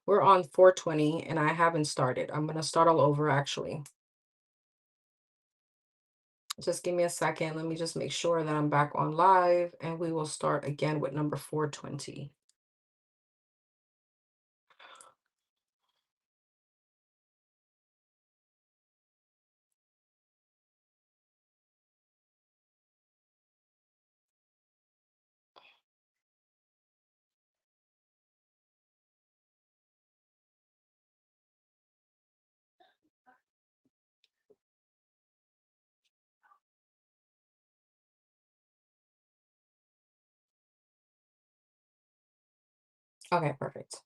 We're on 420 and I haven't started. I'm going to start all over actually. Just give me a second. Let me just make sure that I'm back on live and we will start again with number 420. Okay, perfect.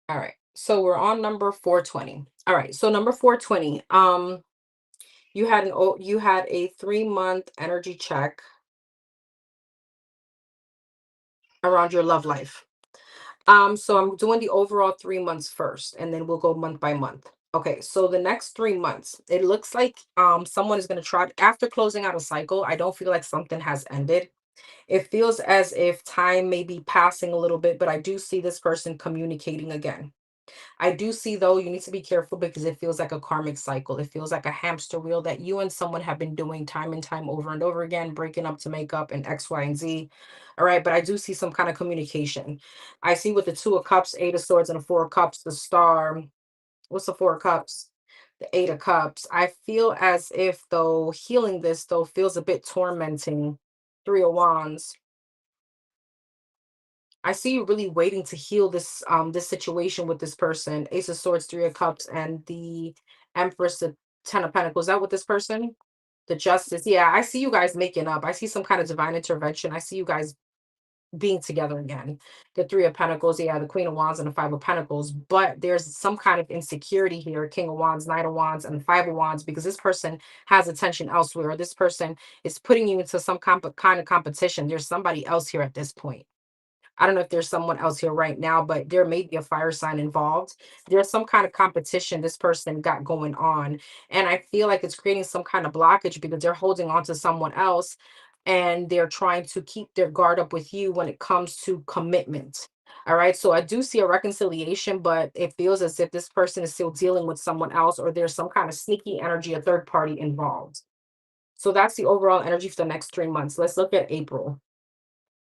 All right. So we're on number 420. All right. So number 420. You had a 3-month energy check around your love life. So I'm doing the overall 3 months first, and then we'll go month by month. Okay, so the next 3 months, it looks like someone is gonna try after closing out a cycle. I don't feel like something has ended. It feels as if time may be passing a little bit, but I do see this person communicating again. I do see though, you need to be careful because it feels like a karmic cycle. It feels like a hamster wheel that you and someone have been doing time and time over and over again, breaking up to make up and X, Y, and Z. All right. But I do see some kind of communication. I see with the 2 of Cups, 8 of Swords, and the 4 of Cups, the star. What's the 4 of Cups? The 8 of Cups. I feel as if though healing this though feels a bit tormenting. 3 of Wands. I see you really waiting to heal this situation with this person. Ace of Swords, 3 of Cups, and the Empress, the 10 of Pentacles. Is that with this person? The Justice. Yeah, I see you guys making up. I see some kind of divine intervention. I see you guys being together again. The 3 of Pentacles, yeah, the Queen of Wands and the 5 of Pentacles. But there's some kind of insecurity here. King of Wands, Knight of Wands, and the 5 of Wands, because this person has attention elsewhere. Or this person is putting you into some kind of competition. There's somebody else here at this point. I don't know if there's someone else here right now, but there may be a fire sign involved. There's some kind of competition this person got going on. And I feel like it's creating some kind of blockage because they're holding on to someone else and they're trying to keep their guard up with you when it comes to commitment. All right. So I do see a reconciliation, but it feels as if this person is still dealing with someone else or there's some kind of sneaky energy, a third party involved. So that's the overall energy for the next 3 months. Let's look at April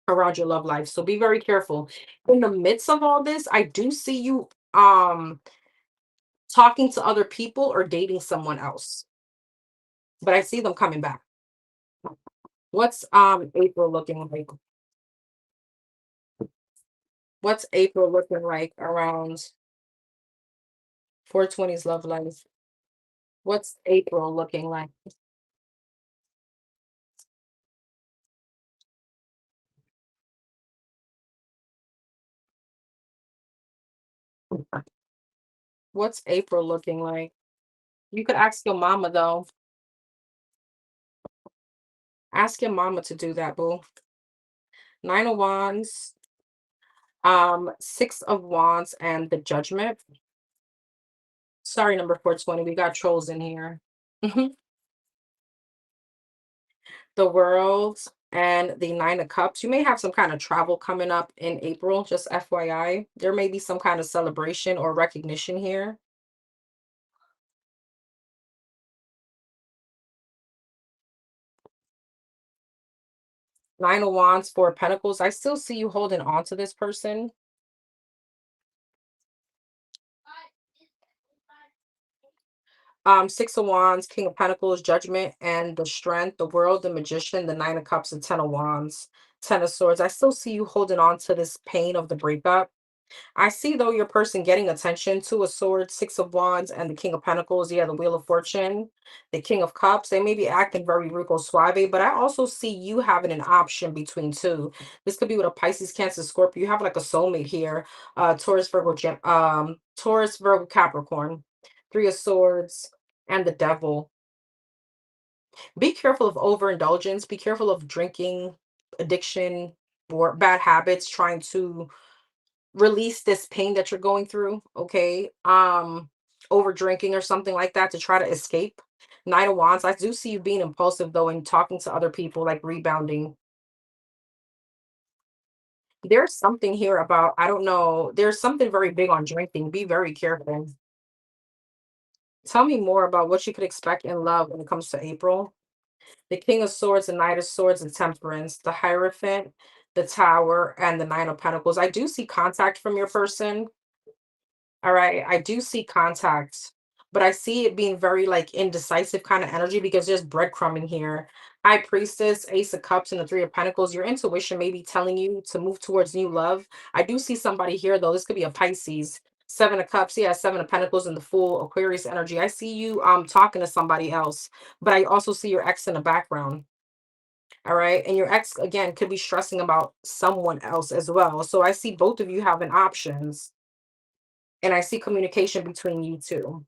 around your love life. So be very careful. In the midst of all this, I do see you talking to other people or dating someone else. But I see them coming back. What's April looking like? What's April looking like around 420's love life? What's April looking like? What's April looking like? You could ask your mama though. Ask your mama to do that, boo. 9 of Wands, 6 of Wands, and the Judgment. Sorry, number 420. We got trolls in here. The World and the 9 of Cups. You may have some kind of travel coming up in April, just FYI. There may be some kind of celebration or recognition here. 9 of Wands, 4 of Pentacles. I still see you holding on to this person. 6 of Wands, King of Pentacles, Judgment, and the Strength, the World, the Magician, the 9 of Cups, and 10 of Wands, 10 of Swords. I still see you holding on to this pain of the breakup. I see though your person getting attention, 2 of Swords, 6 of Wands, and the King of Pentacles. Yeah, the Wheel of Fortune, the King of Cups. They may be acting very Rico Suave, but I also see you having an option between two. This could be with a Pisces, Cancer, Scorpio. You have like a soulmate here. Taurus, Virgo, Capricorn. 3 of Swords and the Devil. Be careful of overindulgence. Be careful of drinking, addiction, or bad habits, trying to release this pain that you're going through, okay? Over drinking or something like that to try to escape. 9 of Wands, I do see you being impulsive though and talking to other people, like rebounding. There's something here about, I don't know, there's something very big on drinking. Be very careful. Tell me more about what you could expect in love when it comes to April. The King of Swords, the Knight of Swords, and Temperance, the Hierophant, the Tower, and the Nine of Pentacles. I do see contact from your person. All right, I do see contact, but I see it being very like indecisive kind of energy because there's breadcrumbing here. High Priestess, Ace of Cups, and the Three of Pentacles. Your intuition may be telling you to move towards new love. I do see somebody here though. This could be a Pisces. Seven of Cups, yeah, Seven of Pentacles, and the Fool, Aquarius energy. I see you talking to somebody else, but I also see your ex in the background. All right, and your ex again could be stressing about someone else as well. So I see both of you having options, and I see communication between you two.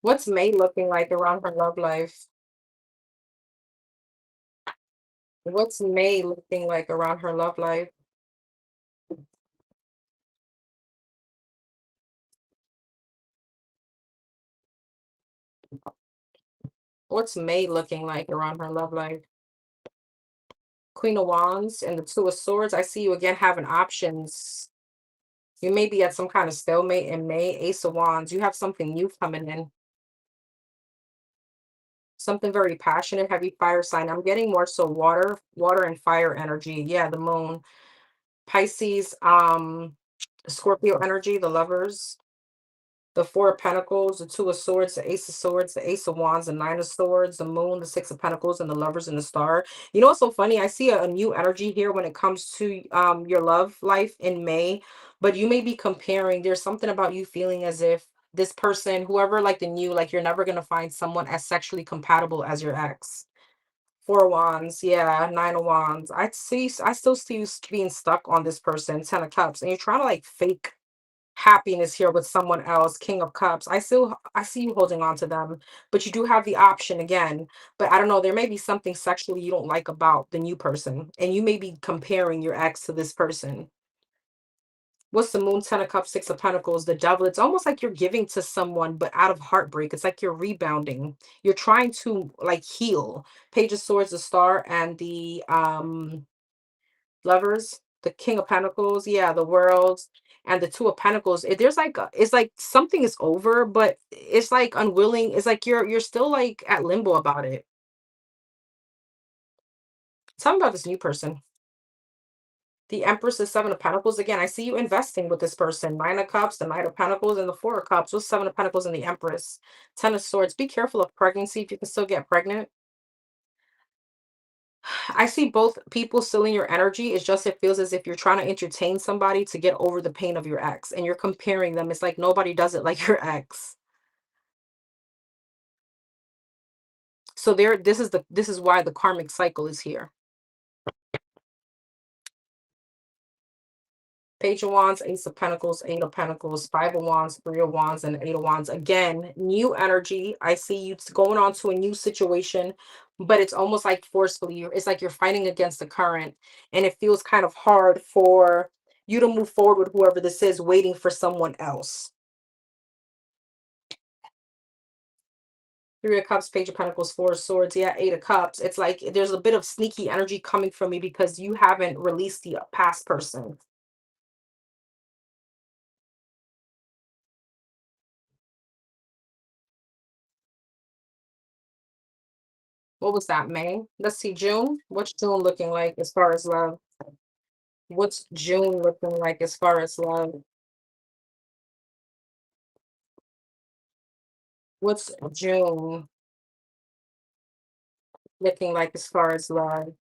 What's May looking like around her love life? What's May looking like around her love life? What's May looking like around her love life? Queen of Wands and the Two of Swords. I see you again having options. You may be at some kind of stalemate in May. Ace of Wands. You have something new coming in. Something very passionate, heavy fire sign. I'm getting more so water and fire energy. Yeah, the moon. Pisces, Scorpio energy, the lovers. The Four of Pentacles, the Two of Swords, the Ace of Swords, the Ace of Wands, the Nine of Swords, the Moon, the Six of Pentacles, and the Lovers and the Star. You know what's so funny? I see a new energy here when it comes to your love life in May, but you may be comparing. There's something about you feeling as if this person, whoever like the new, like you're never gonna find someone as sexually compatible as your ex. Four of Wands, yeah, Nine of Wands. I still see you being stuck on this person, Ten of Cups, and you're trying to like fake happiness here with someone else. King of Cups, I see you holding on to them, but you do have the option again. But I don't know, there may be something sexually you don't like about the new person, and you may be comparing your ex to this person. What's the Moon? 10 of Cups, Six of Pentacles, the Devil. It's almost like you're giving to someone but out of heartbreak. It's like you're rebounding, you're trying to like heal. Page of Swords, the Star, and the Lovers, the King of Pentacles, yeah, the World, and the Two of Pentacles. There's like it's like something is over, but it's like unwilling. It's like you're still like at limbo about it. Tell me about this new person. The Empress, is Seven of Pentacles. Again, I see you investing with this person. Nine of Cups, the Knight of Pentacles, and the Four of Cups with Seven of Pentacles and the Empress. Ten of Swords. Be careful of pregnancy if you can still get pregnant. I see both people still in your energy. It's just it feels as if you're trying to entertain somebody to get over the pain of your ex, and you're comparing them. It's like nobody does it like your ex. So there, this is why the karmic cycle is here. Page of Wands, Ace of Pentacles, Eight of Pentacles, Five of Wands, Three of Wands, and Eight of Wands. Again, new energy. I see you going on to a new situation, but it's almost like forcefully. It's like you're fighting against the current, and it feels kind of hard for you to move forward with whoever this is, waiting for someone else. Three of Cups, Page of Pentacles, Four of Swords, yeah, Eight of Cups. It's like there's a bit of sneaky energy coming from me because you haven't released the past person. What was that, May? Let's see, June. What's June looking like as far as love? What's June looking like as far as love? What's June looking like as far as love?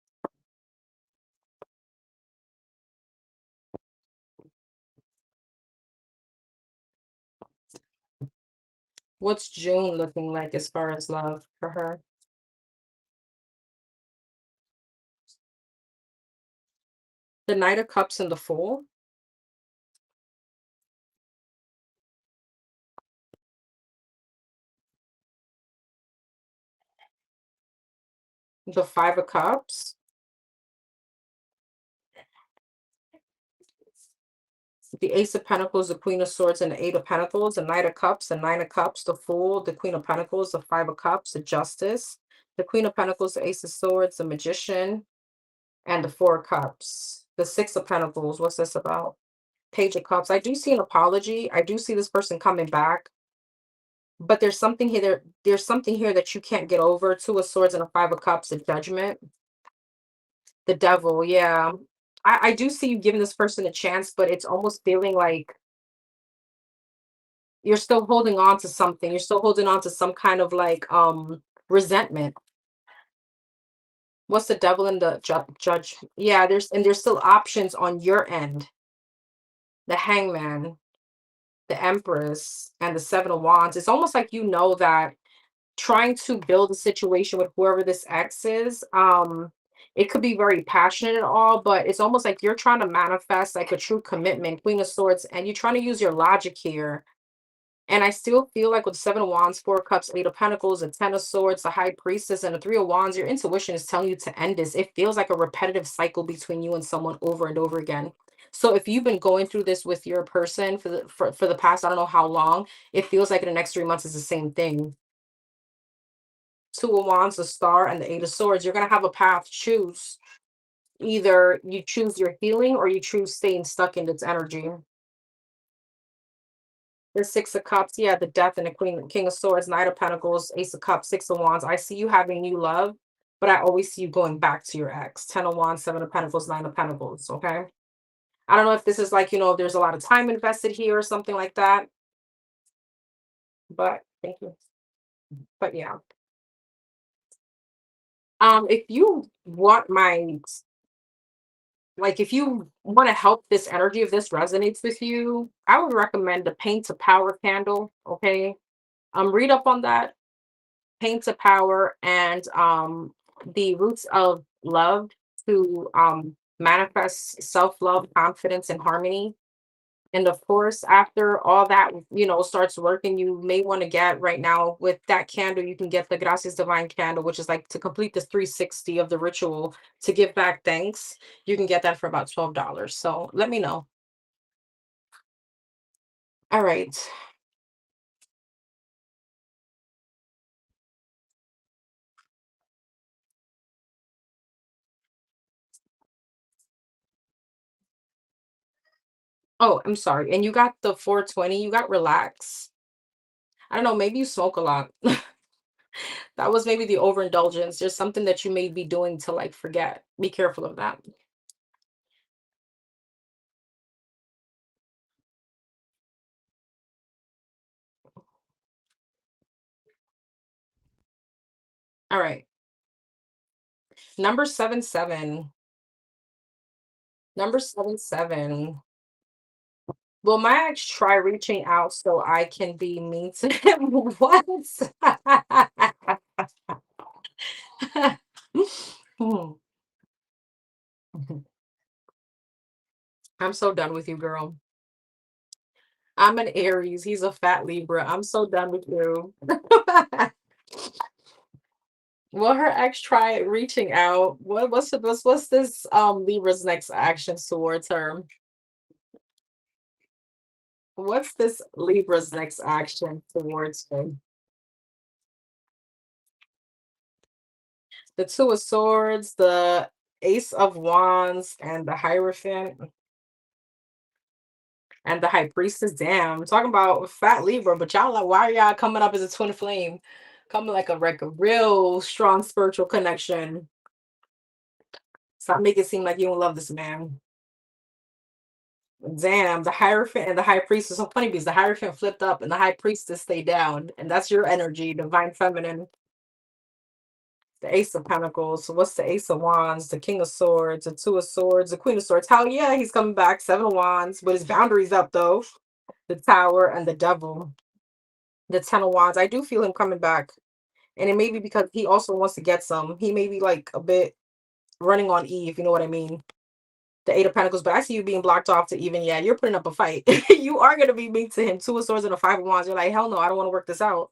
What's June looking like as far as love for her? The Knight of Cups and the Fool, the Five of Cups, The Ace of Pentacles, the Queen of Swords, and the Eight of Pentacles, the Knight of Cups, the Nine of Cups, the Fool, the Queen of Pentacles, the Five of Cups, the Justice, the Queen of Pentacles, the Ace of Swords, the Magician, and the Four of Cups. The Six of Pentacles, what's this about? Page of Cups. I do see an apology. I do see this person coming back, but there's something here. There's something here that you can't get over. Two of Swords and a Five of Cups, the Judgment. The Devil, yeah. I do see you giving this person a chance, but it's almost feeling like you're still holding on to something. You're still holding on to some kind of like resentment. What's the Devil and the judge? Yeah, there's still options on your end. The Hangman, the Empress, and the Seven of Wands. It's almost like you know that trying to build a situation with whoever this ex is, it could be very passionate and all, but it's almost like you're trying to manifest like a true commitment, Queen of Swords, and you're trying to use your logic here. And I still feel like with Seven of Wands, Four of Cups, Eight of Pentacles, and Ten of Swords, the High Priestess, and the Three of Wands, your intuition is telling you to end this. It feels like a repetitive cycle between you and someone over and over again. So if you've been going through this with your person for the past, I don't know how long, it feels like in the next 3 months is the same thing. Two of Wands, the Star, and the Eight of Swords. You're gonna have a path. Choose. Either you choose your healing or you choose staying stuck in its energy. The Six of Cups, yeah, the Death and the Queen, King of Swords, Knight of Pentacles, Ace of Cups, Six of Wands. I see you having new love, but I always see you going back to your ex. Ten of Wands, Seven of Pentacles, Nine of Pentacles. Okay. I don't know if this is like, there's a lot of time invested here or something like that, but thank you. But yeah. If you want my like if you want to help this energy, if this resonates with you, I would recommend the Paint to Power candle. Okay. Read up on that. Paint to Power and the Roots of Love to manifest self-love, confidence, and harmony. And of course, after all that, starts working, you may want to get right now with that candle, you can get the Gracias Divine candle, which is like to complete the 360 of the ritual to give back thanks. You can get that for about $12. So let me know. All right. Oh, I'm sorry. And you got the 420, you got relax. I don't know, maybe you smoke a lot. That was maybe the overindulgence. There's something that you may be doing to like forget. Be careful of that. All right. Number 77. Number 77. Will my ex try reaching out so I can be mean to him? What? Hmm. I'm so done with you, girl. I'm an Aries. He's a fat Libra. I'm so done with you. Will her ex try reaching out? What's this Libra's next action towards her? What's this Libra's next action towards her? The Two of Swords, the Ace of Wands, and the Hierophant, and the High Priestess. Damn, talking about fat Libra, but y'all like, why are y'all coming up as a twin flame? Coming like a real strong spiritual connection. Stop making it seem like you don't love this man. Damn, the Hierophant and the High Priestess. So funny because the Hierophant flipped up and the High Priestess stayed down. And that's your energy, divine feminine. The Ace of Pentacles. So what's the Ace of Wands? The King of Swords, the Two of Swords, the Queen of Swords. Hell yeah, he's coming back. Seven of Wands, but his boundaries up though. The Tower and the Devil. The Ten of Wands. I do feel him coming back. And it may be because he also wants to get some. He may be like a bit running on E, if you know what I mean. The Eight of Pentacles, but I see you being blocked off to even, yeah, you're putting up a fight. You are going to be mean to him. Two of Swords and a Five of Wands. You're like, hell no, I don't want to work this out.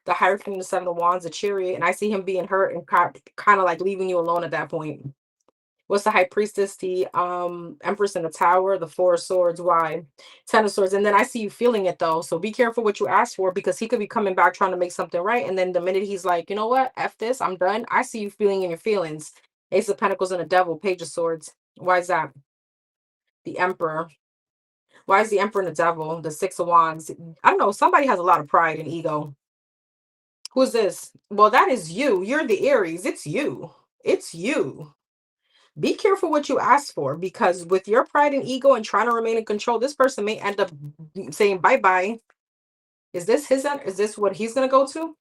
The Hierophant and the Seven of Wands, the Chariot, and I see him being hurt and kind of like leaving you alone at that point. What's the high priestess? The empress in the tower, the four of swords. Why? Ten of swords. And then I see you feeling it though. So be careful what you ask for because he could be coming back trying to make something right. And then the minute he's like, you know what? F this, I'm done. I see you feeling in your feelings. Ace of Pentacles and the devil, page of swords. Why is that? The emperor. Why is the emperor and the devil? The six of wands. I don't know. Somebody has a lot of pride and ego. Who's this? Well, that is you. You're the Aries. It's you. It's you. Be careful what you ask for because with your pride and ego and trying to remain in control, this person may end up saying bye bye. Is this his end? Is this what he's going to go to?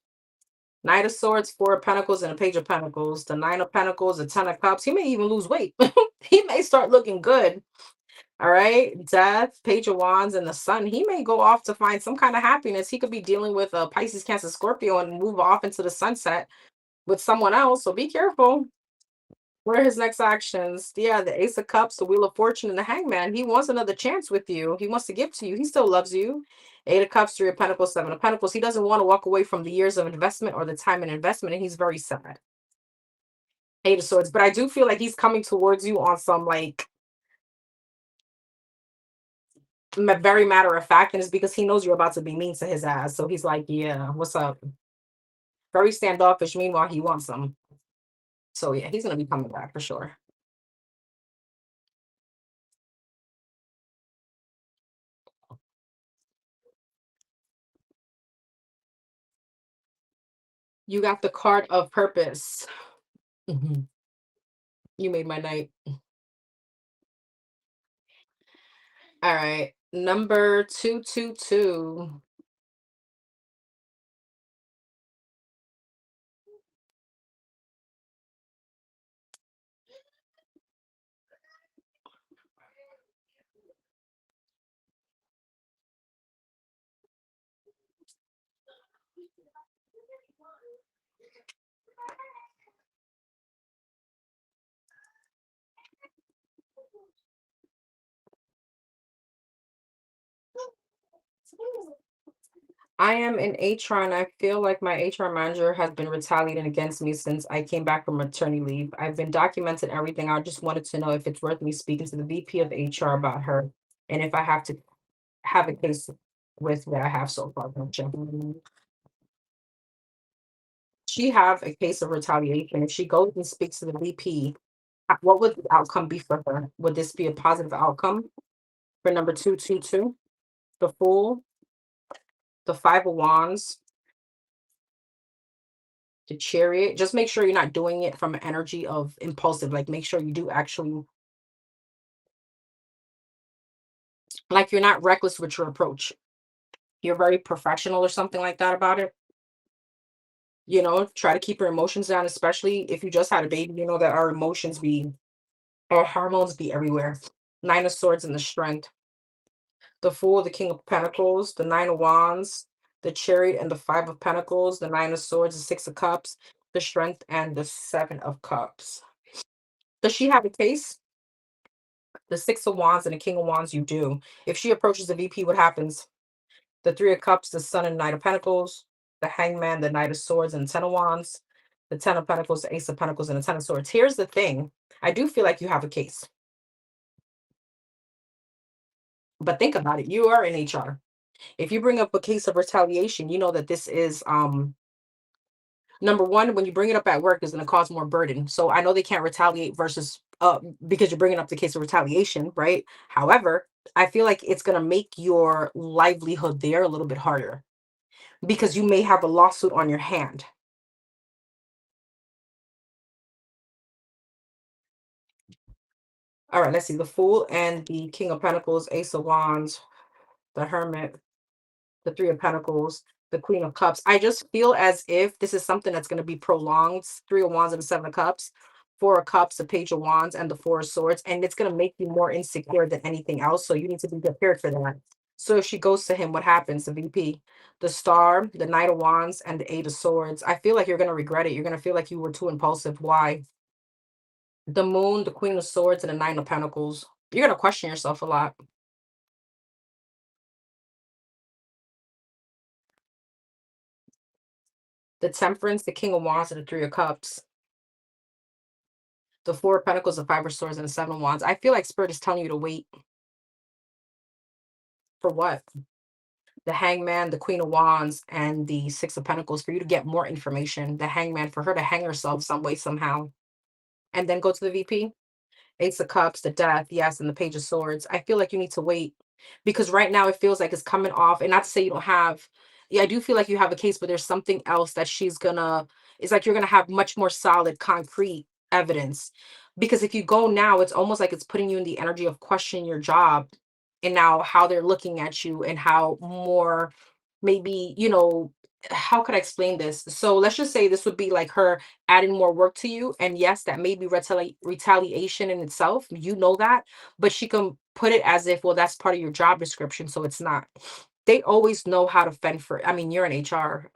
Knight of Swords, Four of Pentacles, and a Page of Pentacles. The Nine of Pentacles, the Ten of Cups. He may even lose weight. He may start looking good. All right. Death, Page of Wands, and the Sun. He may go off to find some kind of happiness. He could be dealing with a Pisces, Cancer, Scorpio and move off into the sunset with someone else. So be careful. What are his next actions? Yeah, the Ace of Cups, the Wheel of Fortune, and the Hangman. He wants another chance with you. He wants to give to you. He still loves you. Eight of Cups, Three of Pentacles, Seven of Pentacles. He doesn't want to walk away from the years of investment or the time and investment, and he's very sad. Eight of Swords. But I do feel like he's coming towards you on some like very matter of fact, and it's because he knows you're about to be mean to his ass. So he's like, yeah, what's up? Very standoffish. Meanwhile, he wants them. So yeah, he's gonna be coming back for sure. You got the card of purpose. Mhm. You made my night. All right. Number 222. I am in HR and I feel like my HR manager has been retaliating against me since I came back from maternity leave. I've been documenting everything. I just wanted to know if it's worth me speaking to the VP of HR about her and if I have to have a case with what I have so far. She have a case of retaliation. If she goes and speaks to the VP, what would the outcome be for her? Would this be a positive outcome for number 222? The Fool, the Five of Wands, the Chariot. Just make sure you're not doing it from an energy of impulsive. Like make sure you do actually, like you're not reckless with your approach. You're very professional or something like that about it. Try to keep your emotions down, especially if you just had a baby. You know that our emotions be, our hormones be everywhere. Nine of Swords and the Strength. The Fool, the King of Pentacles, the Nine of Wands, the Chariot and the Five of Pentacles, the Nine of Swords, the Six of Cups, the Strength, and the Seven of Cups. Does she have a case? The Six of Wands and the King of Wands, you do. If she approaches the VP, what happens? The Three of Cups, the Sun and Knight of Pentacles, the Hangman, the Knight of Swords, and Ten of Wands, the Ten of Pentacles, the Ace of Pentacles, and the Ten of Swords. Here's the thing. I do feel like you have a case. But think about it. You are in HR. If you bring up a case of retaliation, you know that this is number one, when you bring it up at work, is going to cause more burden. So I know they can't retaliate versus because you're bringing up the case of retaliation, right? However, I feel like it's going to make your livelihood there a little bit harder because you may have a lawsuit on your hand. All right, let's see. The Fool and the King of Pentacles, Ace of Wands, the Hermit, the Three of Pentacles, the Queen of Cups. I just feel as if this is something that's going to be prolonged. Three of Wands and the Seven of Cups, Four of Cups, the Page of Wands, and the Four of Swords. And it's going to make you more insecure than anything else. So you need to be prepared for that. So if she goes to him, what happens? The VP, the Star, the Knight of Wands, and the Eight of Swords. I feel like you're going to regret it. You're going to feel like you were too impulsive. Why? The Moon, the Queen of Swords, and the Nine of Pentacles. You're going to question yourself a lot. The Temperance, the King of Wands, and the Three of Cups. The Four of Pentacles, the Five of Swords, and the Seven of Wands. I feel like Spirit is telling you to wait. For what? The Hangman, the Queen of Wands, and the Six of Pentacles for you to get more information. The Hangman for her to hang herself some way, somehow. And then go to the VP. Ace of Cups, the Death, yes, and the Page of Swords. I feel like you need to wait because right now it feels like it's coming off. And not to say you don't have, yeah, I do feel like you have a case, but there's something else that she's gonna, it's like you're gonna have much more solid, concrete evidence. Because if you go now, it's almost like it's putting you in the energy of questioning your job and now how they're looking at you and how more maybe, how could I explain this? So let's just say this would be like her adding more work to you. And yes, that may be retaliation in itself. You know that, but she can put it as if, well, that's part of your job description. So it's not. They always know how to fend for. I mean, you're in HR.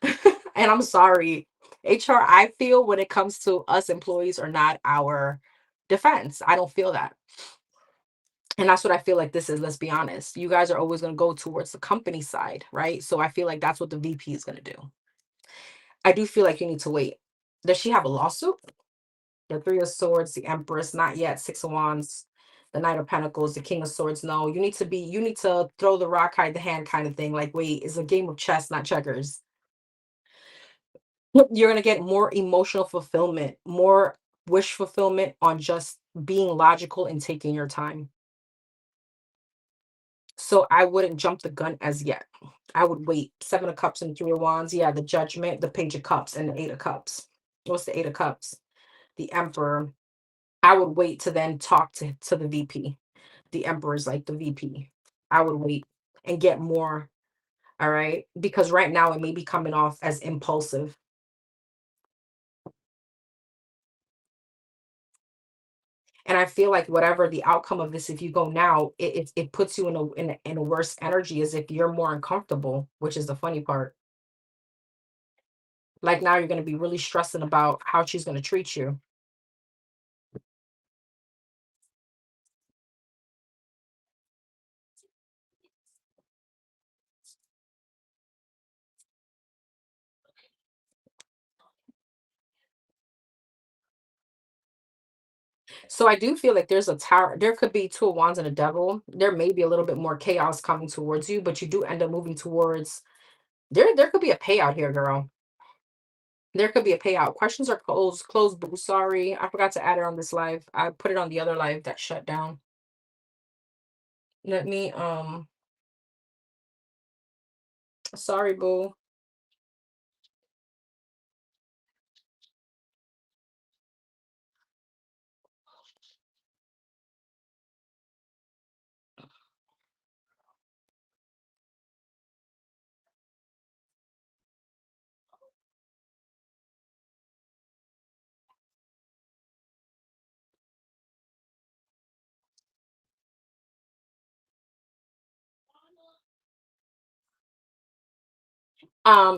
And I'm sorry. HR, I feel when it comes to us employees are not our defense. I don't feel that. And that's what I feel like this is. Let's be honest. You guys are always going to go towards the company side, right? So I feel like that's what the VP is going to do. I do feel like you need to wait. Does she have a lawsuit? The Three of Swords, the Empress, not yet. Six of Wands, the Knight of Pentacles, the King of Swords. No, you need to throw the rock, hide the hand kind of thing. Like, wait, it's a game of chess, not checkers. You're going to get more emotional fulfillment, more wish fulfillment on just being logical and taking your time. So I wouldn't jump the gun as yet. I would wait. Seven of Cups and Three of Wands. Yeah, the Judgment, the Page of Cups, and the Eight of Cups. What's the Eight of Cups? The Emperor. I would wait to then talk to the VP. The Emperor is like the VP. I would wait and get more. All right. Because right now it may be coming off as impulsive. And I feel like whatever the outcome of this, if you go now, it puts you in a worse energy as if you're more uncomfortable, which is the funny part. Like now you're gonna be really stressing about how she's gonna treat you. So I do feel like there's a tower. There could be two of wands and a devil. There may be a little bit more chaos coming towards you, but you do end up moving towards there could be a payout here, girl. There could be a payout. Questions are closed. Closed, boo. Sorry. I forgot to add it on this live. I put it on the other live that shut down. Let me sorry, boo.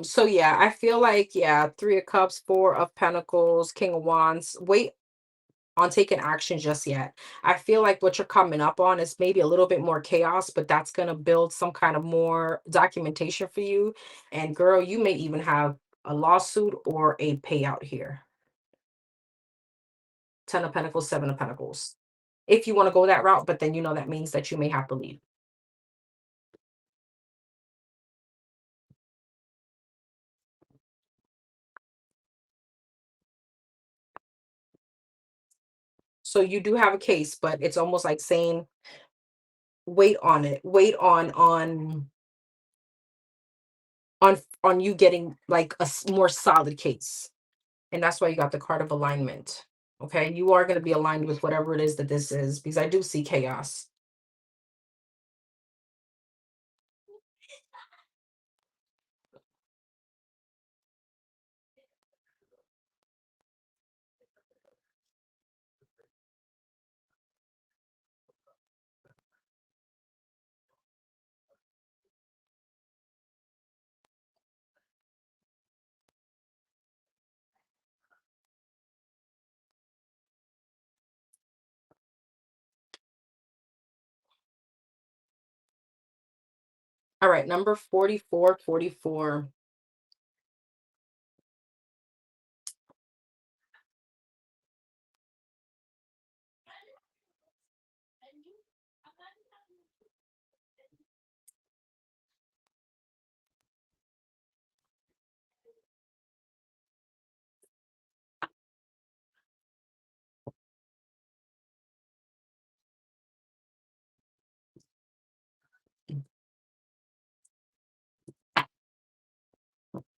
So yeah, I feel like, yeah, Three of Cups, Four of Pentacles, King of Wands. Wait on taking action just yet. I feel like what you're coming up on is maybe a little bit more chaos, but that's going to build some kind of more documentation for you. And girl, you may even have a lawsuit or a payout here. Ten of Pentacles, Seven of Pentacles. If you want to go that route, but then that means that you may have to leave. So you do have a case, but it's almost like saying wait on it. Wait on you getting like a more solid case. And that's why you got the card of alignment. Okay. You are going to be aligned with whatever it is that this is, because I do see chaos. All right. Number 44, 44.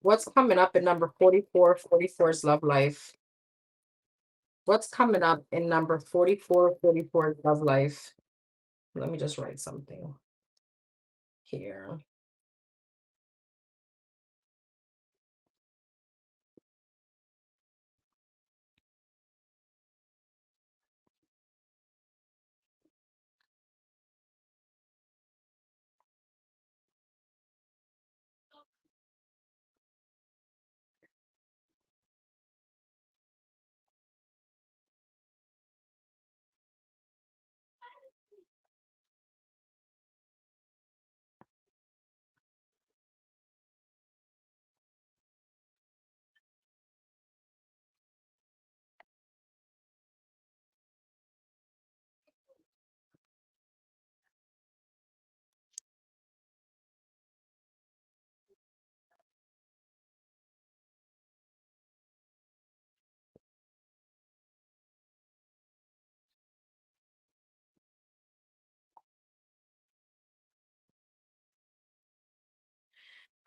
What's coming up in number 44? 44's love life. What's coming up in number 44? 44's love life. Let me just write something here.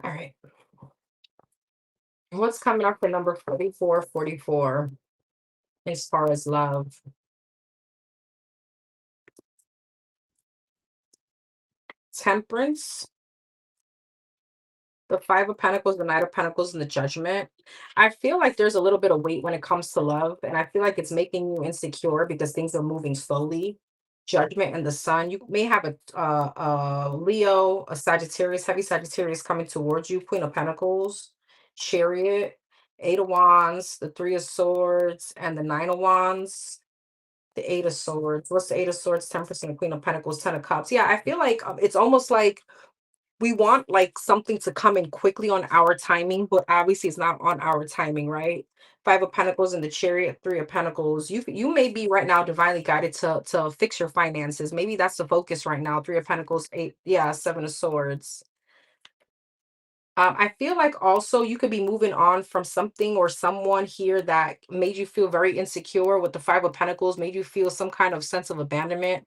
All right. What's coming up for number 44? 44 as far as love? Temperance, the Five of Pentacles, the Knight of Pentacles, and the Judgment. I feel like there's a little bit of weight when it comes to love, and I feel like it's making you insecure because things are moving slowly. Judgment and the Sun. You may have a Leo, a Sagittarius, heavy Sagittarius coming towards you. Queen of Pentacles, Chariot, Eight of Wands, the Three of Swords, and the Nine of Wands. The Eight of Swords. What's the Eight of Swords? 10%, Queen of Pentacles, Ten of Cups. Yeah, I feel like it's almost like we want like something to come in quickly on our timing, but obviously it's not on our timing, right? Five of Pentacles and the Chariot, Three of Pentacles. You may be right now divinely guided to fix your finances. Maybe that's the focus right now. Three of Pentacles, eight, yeah, Seven of Swords. I feel like also you could be moving on from something or someone here that made you feel very insecure with the Five of Pentacles, made you feel some kind of sense of abandonment.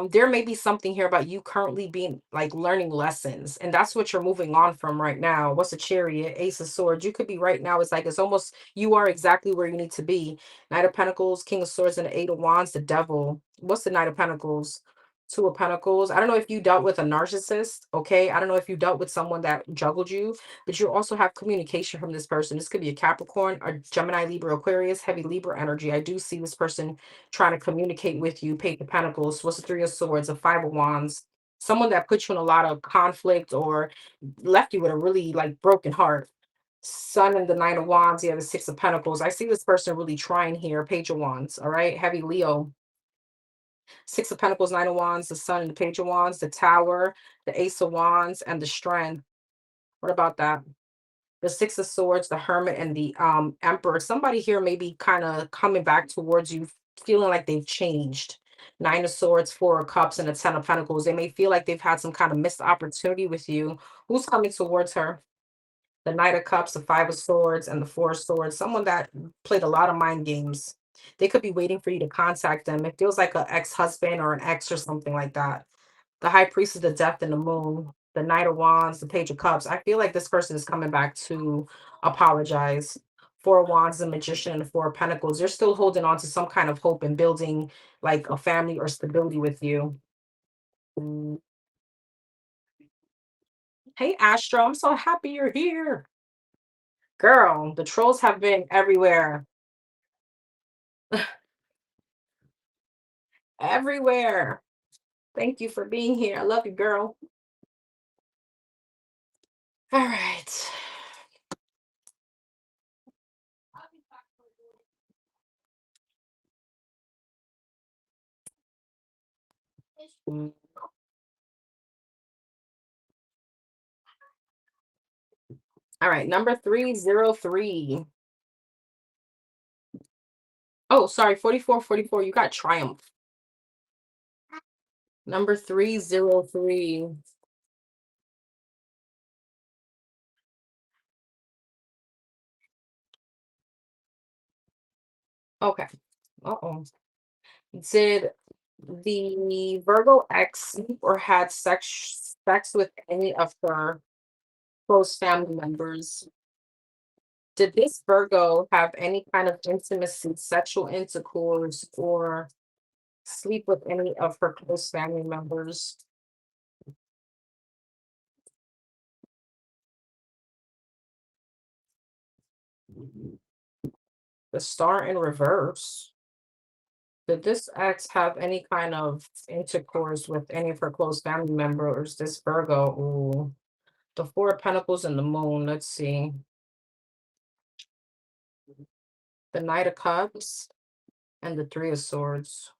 There may be something here about you currently being like learning lessons, and that's what you're moving on from right now. What's a Chariot? Ace of Swords. You could be right now. It's like it's almost you are exactly where you need to be. Knight of Pentacles, King of Swords, and the Eight of Wands, the Devil. What's the Knight of Pentacles? Two of Pentacles. I don't know if you dealt with a narcissist, okay? I don't know if you dealt with someone that juggled you, but you also have communication from this person. This could be a Capricorn, a Gemini, Libra, Aquarius, heavy Libra energy. I do see this person trying to communicate with you. Page of Pentacles, what's the Three of Swords, a Five of Wands, someone that put you in a lot of conflict or left you with a really like broken heart. Sun and the Nine of Wands, yeah, the Six of Pentacles. I see this person really trying here. Page of Wands, all right, heavy Leo. Six of Pentacles, Nine of Wands, the Sun and the Page of Wands, the Tower, the Ace of Wands, and the Strength. What about that? The Six of Swords, the Hermit, and the Emperor. Somebody here may be kind of coming back towards you, feeling like they've changed. Nine of Swords, Four of Cups, and the Ten of Pentacles. They may feel like they've had some kind of missed opportunity with you. Who's coming towards her? The Knight of Cups, the Five of Swords, and the Four of Swords. Someone that played a lot of mind games. They could be waiting for you to contact them. It feels like an ex-husband or an ex or something like that. The High Priest of the Death and the Moon, the Knight of Wands, the Page of Cups. I feel like this person is coming back to apologize. Four of Wands, the Magician, and the Four of Pentacles. They're still holding on to some kind of hope and building like a family or stability with you. Mm. Hey, Astro, I'm so happy you're here. Girl, the trolls have been everywhere. Everywhere. Thank you for being here. I love you, girl. All right. Mm. All right, number 303. Oh, sorry, 44, 44. You got Triumph. Number 303. Okay. Uh-oh. Did the Virgo X or had sex with any of her close family members. Did this Virgo have any kind of intimacy, sexual intercourse, or sleep with any of her close family members? The star in reverse. Did this ex have any kind of intercourse with any of her close family members? This Virgo, ooh, the Four of Pentacles and the Moon. Let's see. The Knight of Cups and the Three of Swords.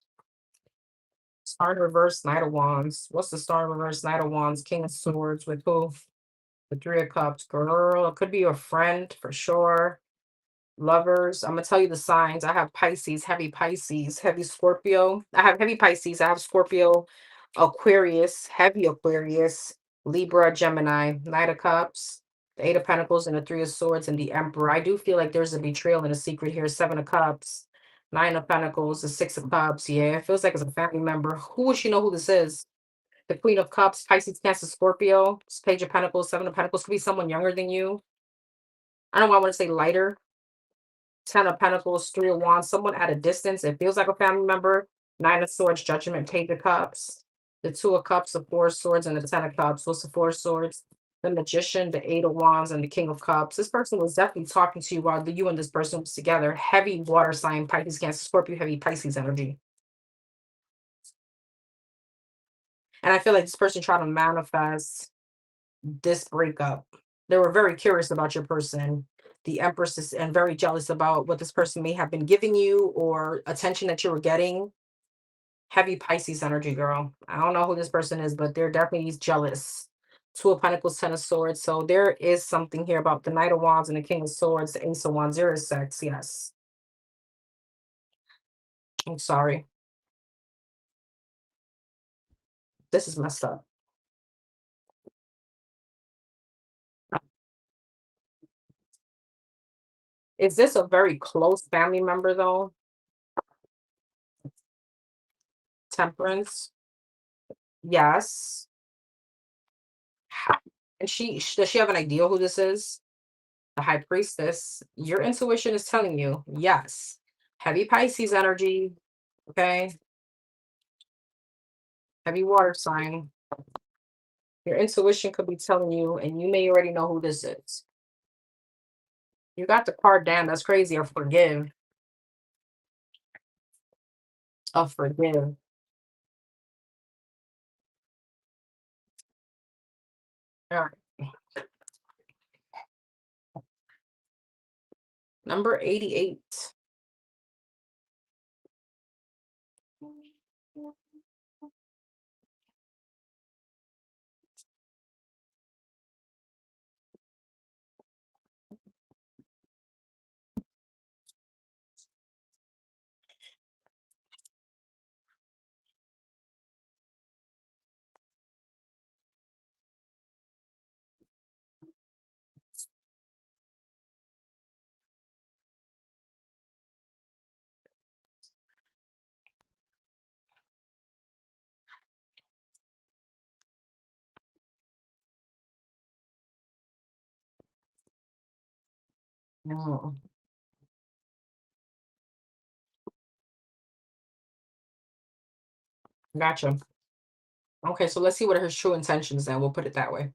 Star in reverse, Knight of Wands. What's the star in reverse, Knight of Wands, King of Swords with who? The Three of Cups. Girl, it could be your friend for sure. Lovers, I'm gonna tell you the signs. I have Pisces, heavy Scorpio. I have heavy Pisces, I have Scorpio, Aquarius, heavy Aquarius, Libra, Gemini, Knight of Cups, the Eight of Pentacles, and the Three of Swords, and the Emperor. I do feel like there's a betrayal and a secret here. Seven of Cups, Nine of Pentacles, the Six of Cups. Yeah, it feels like it's a family member. Who would she know who this is? The Queen of Cups, Pisces, Cancer, Scorpio, Page of Pentacles, Seven of Pentacles. Could be someone younger than you. I don't know why I want to say lighter. Ten of Pentacles, Three of Wands, someone at a distance. It feels like a family member. Nine of Swords, Judgment, Page of Cups. The Two of Cups, the Four of Swords, and the Ten of Cups. What's the Four of Swords? The Magician, the Eight of Wands, and the King of Cups. This person was definitely talking to you while you and this person was together. Heavy water sign, Pisces, Cancer, Scorpio, heavy Pisces energy. And I feel like this person tried to manifest this breakup. They were very curious about your person. The Empress is and very jealous about what this person may have been giving you or attention that you were getting. Heavy Pisces energy, girl. I don't know who this person is, but they're definitely jealous. Two of Pentacles, Ten of Swords. So there is something here about the Knight of Wands and the King of Swords, the Ace of Wands. There is sex, yes. I'm sorry. This is messed up. Is this a very close family member though? Temperance. Yes. And does she have an idea who this is? The High Priestess. Your intuition is telling you, yes. Heavy Pisces energy. Okay. Heavy water sign. Your intuition could be telling you, and you may already know who this is. You got the card down. That's crazy. Or forgive. Forgive. All right. Number 88. Oh, gotcha. Okay, so let's see what are his true intentions then. We'll put it that way.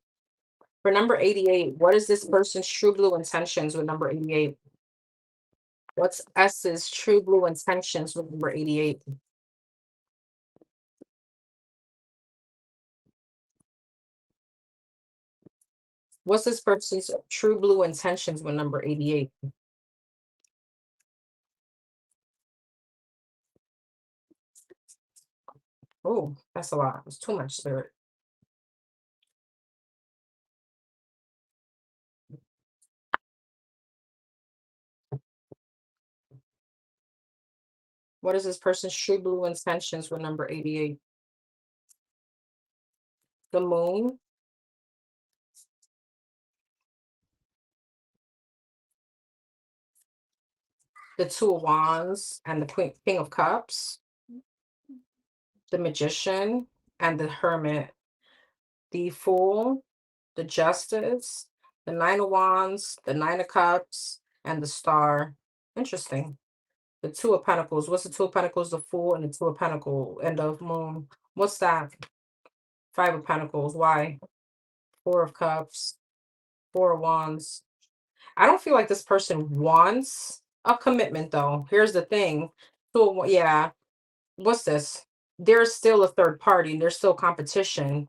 For number 88, what is this person's true blue intentions with number 88? What's S's true blue intentions with number 88? What's this person's true blue intentions with number 88? Oh, that's a lot. It's too much, spirit. What is this person's true blue intentions with number 88? The Moon, the Two of Wands, and the King of Cups, the Magician, and the Hermit, the Fool, the Justice, The Nine of Wands, the Nine of Cups, and the Star. Interesting. The Two of Pentacles. What's the Two of Pentacles? The Fool and the Two of Pentacles. And the Moon. What's that? Five of Pentacles. Why? Four of Cups. Four of Wands. I don't feel like this person wants a commitment, though. Here's the thing. So, yeah. What's this? There's still a third party. There's still competition.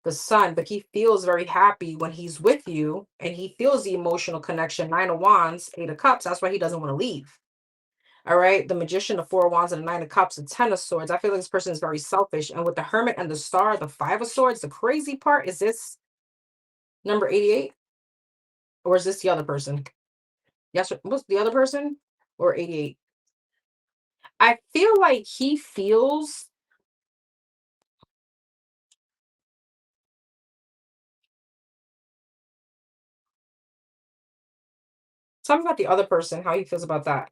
The Sun, but he feels very happy when he's with you, and he feels the emotional connection. Nine of Wands, Eight of Cups. That's why he doesn't want to leave. All right. The Magician, the Four of Wands, and the Nine of Cups, the Ten of Swords. I feel like this person is very selfish. And with the Hermit and the Star, the Five of Swords, the crazy part is this number 88, or is this the other person? Yes. What's the other person? Or 88? I feel like he feels. Tell me about the other person, how he feels about that.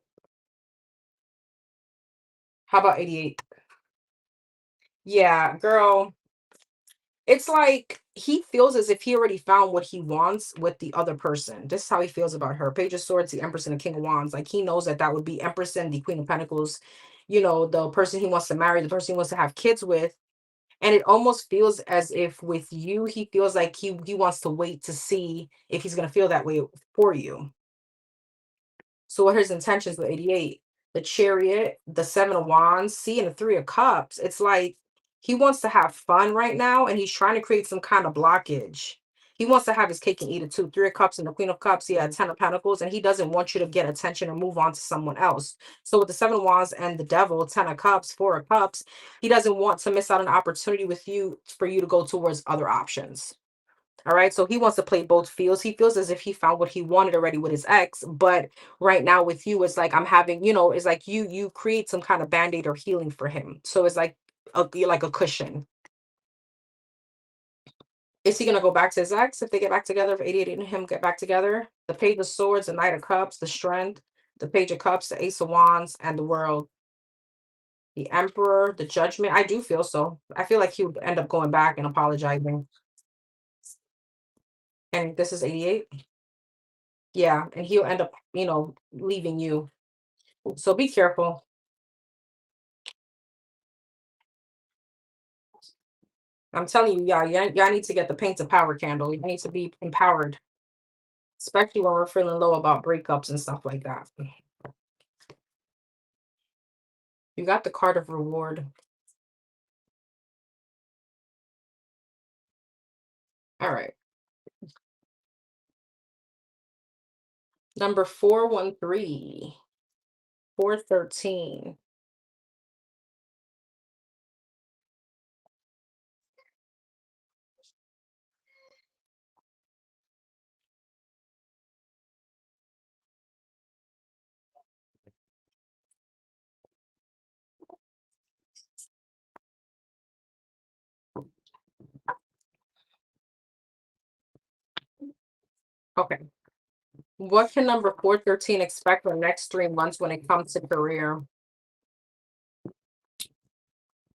How about 88? Yeah, girl. It's like he feels as if he already found what he wants with the other person. This is how he feels about her. Page of Swords, the Empress, and the King of Wands. Like he knows that that would be Empress and the Queen of Pentacles, the person he wants to marry, the person he wants to have kids with. And it almost feels as if with you, he feels like he wants to wait to see if he's going to feel that way for you. So what are his intentions with 88? The Chariot, the Seven of Wands, see, and the Three of Cups. It's like he wants to have fun right now, and he's trying to create some kind of blockage. He wants to have his cake and eat it too. Three of Cups and the Queen of Cups, yeah, Ten of Pentacles, and he doesn't want you to get attention or move on to someone else. So with the Seven of Wands and the Devil, Ten of Cups, Four of Cups, he doesn't want to miss out on an opportunity with you for you to go towards other options. All right. So he wants to play both fields. He feels as if he found what he wanted already with his ex. But right now with you, it's like I'm having, it's like you create some kind of band-aid or healing for him. So it's like you're like a cushion. Is he gonna go back to his ex if they get back together? If 88 and him get back together? The Page of Swords, the Knight of Cups, the Strength, the Page of Cups, the Ace of Wands, and the World. The Emperor, the Judgment. I do feel so. I feel like he would end up going back and apologizing. And this is 88. Yeah, and he'll end up, leaving you. So be careful. I'm telling you, y'all need to get the paint to power candle. You need to be empowered, especially when we're feeling low about breakups and stuff like that. You got the card of reward. All right. Number 413, 413. Okay. What can number 413 expect for the next 3 months when it comes to career?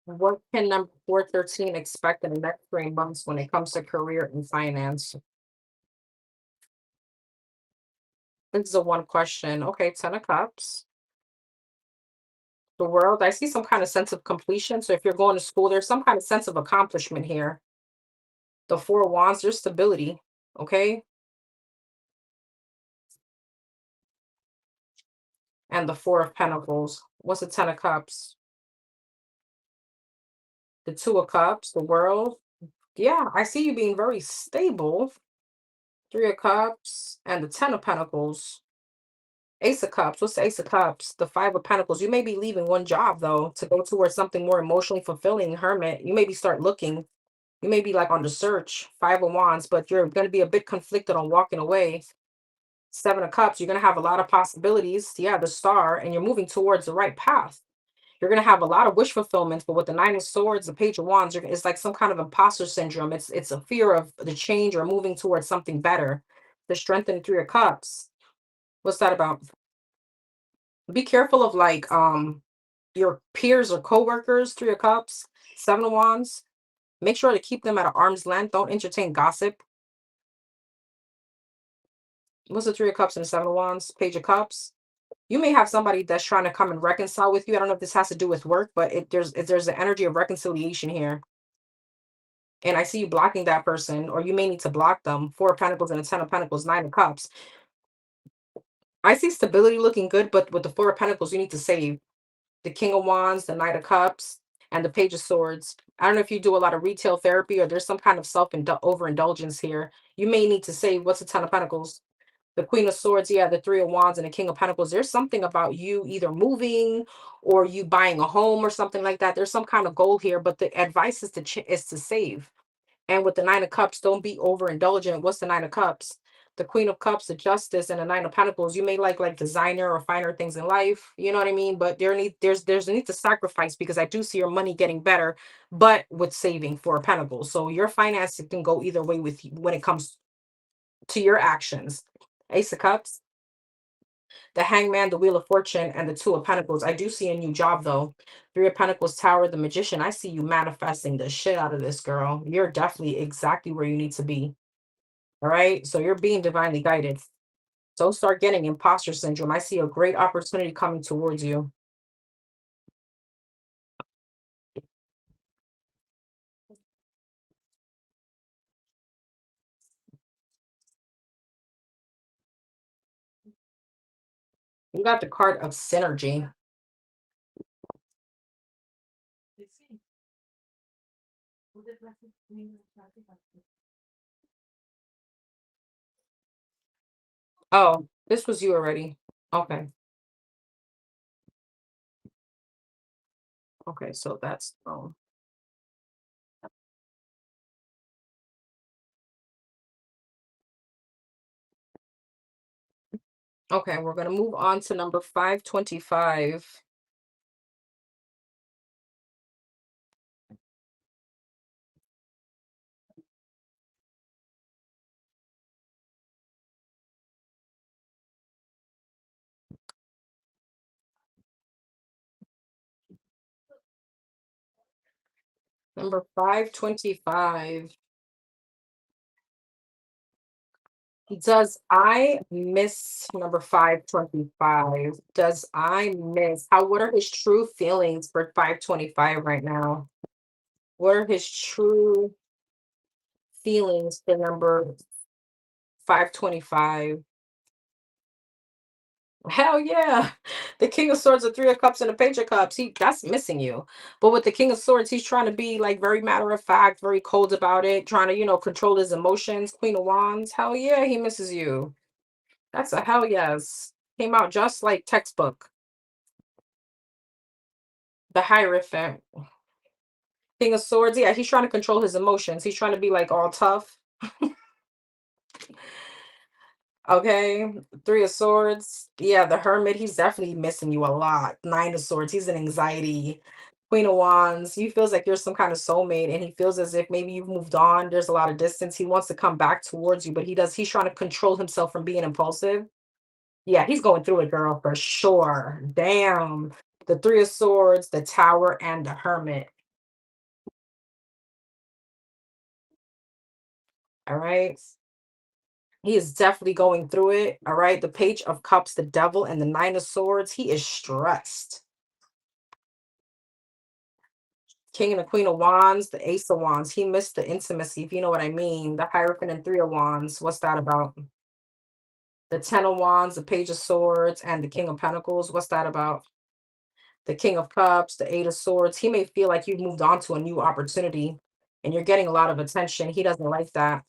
What can number 413 expect in the next 3 months when it comes to career and finance? This is a one question. Okay, Ten of Cups. The World. I see some kind of sense of completion. So if you're going to school, there's some kind of sense of accomplishment here. The Four of Wands, there's stability. Okay. And the Four of Pentacles. What's the Ten of Cups? The Two of Cups, the World. Yeah, I see you being very stable. Three of Cups and the Ten of Pentacles. Ace of Cups. What's the Ace of Cups? The Five of Pentacles. You may be leaving one job though to go towards something more emotionally fulfilling. Hermit. You maybe start looking. You may be like on the search. Five of Wands, but you're going to be a bit conflicted on walking away. Seven of Cups. You're going to have a lot of possibilities. Yeah, the Star, and you're moving towards the right path. You're going to have a lot of wish fulfillment, but with the Nine of Swords, the Page of Wands, it's like some kind of imposter syndrome. It's a fear of the change or moving towards something better. The Strength and Three of Cups. What's that about? Be careful of like your peers or coworkers. Three of Cups, Seven of Wands. Make sure to keep them at an arm's length. Don't entertain gossip. What's the Three of Cups and the Seven of Wands? Page of Cups. You may have somebody that's trying to come and reconcile with you. I don't know if this has to do with work, but there's an energy of reconciliation here. And I see you blocking that person, or you may need to block them. Four of Pentacles and a Ten of Pentacles, Nine of Cups. I see stability looking good, but with the Four of Pentacles, you need to save. The King of Wands, the Knight of Cups, and the Page of Swords. I don't know if you do a lot of retail therapy or there's some kind of overindulgence here. You may need to save. What's the Ten of Pentacles? The Queen of Swords, yeah, the Three of Wands, and the King of Pentacles. There's something about you either moving or you buying a home or something like that. There's some kind of goal here, but the advice is to save. And with the Nine of Cups, don't be overindulgent. What's the Nine of Cups? The Queen of Cups, the Justice, and the Nine of Pentacles. You may like designer or finer things in life. You know what I mean? But there's a need to sacrifice, because I do see your money getting better, but with saving for a Pentacles. So your finances can go either way with you when it comes to your actions. Ace of Cups, the Hangman, the Wheel of Fortune, and the Two of Pentacles. I do see a new job though. Three of Pentacles, Tower, the Magician. I see you manifesting the shit out of this, girl. You're definitely exactly where you need to be. All right. So you're being divinely guided. Don't start getting imposter syndrome. I see a great opportunity coming towards you. You got the card of synergy. Oh, this was you already. Okay. Okay. So that's okay. We're gonna move on to number 525. Number 525. Does I miss number 525? Does I miss how what are his true feelings for 525 right now? What are his true feelings for number 525? Hell yeah. The King of Swords, the Three of Cups, and the Page of Cups. That's missing you. But with the King of Swords, he's trying to be like very matter of fact, very cold about it, trying to, control his emotions. Queen of Wands. Hell yeah, he misses you. That's a hell yes. Came out just like textbook. The Hierophant. King of Swords. Yeah, he's trying to control his emotions. He's trying to be like all tough. Okay. Three of Swords. Yeah, the Hermit. He's definitely missing you a lot. Nine of Swords. He's in anxiety. Queen of Wands. He feels like you're some kind of soulmate, and he feels as if maybe you've moved on. There's a lot of distance. He wants to come back towards you, but he's trying to control himself from being impulsive. Yeah, he's going through it, girl, for sure. Damn. The Three of Swords, the Tower, and the Hermit. All right. He is definitely going through it. All right. The Page of Cups, the Devil, and the Nine of Swords. He is stressed. King and the Queen of Wands, the Ace of Wands. He missed the intimacy, if you know what I mean. The Hierophant and Three of Wands. What's that about? The Ten of Wands, the Page of Swords, and the King of Pentacles. What's that about? The King of Cups, the Eight of Swords. He may feel like you've moved on to a new opportunity and you're getting a lot of attention. He doesn't like that.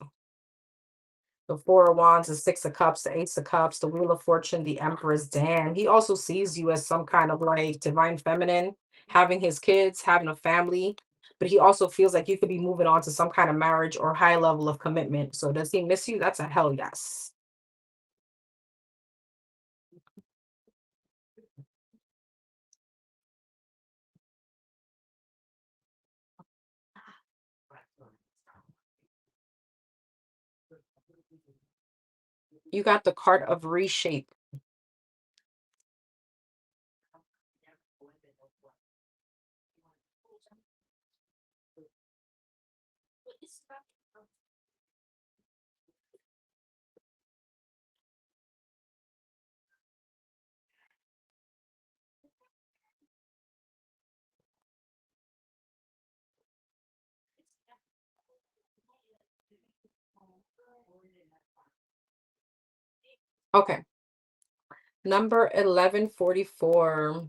The Four of Wands, the Six of Cups, the Ace of Cups, the Wheel of Fortune, the Empress. Damn, he also sees you as some kind of like divine feminine, having his kids, having a family, but he also feels like you could be moving on to some kind of marriage or high level of commitment. So does he miss you? That's a hell yes. You got the card of reshape. Okay. Number 1144.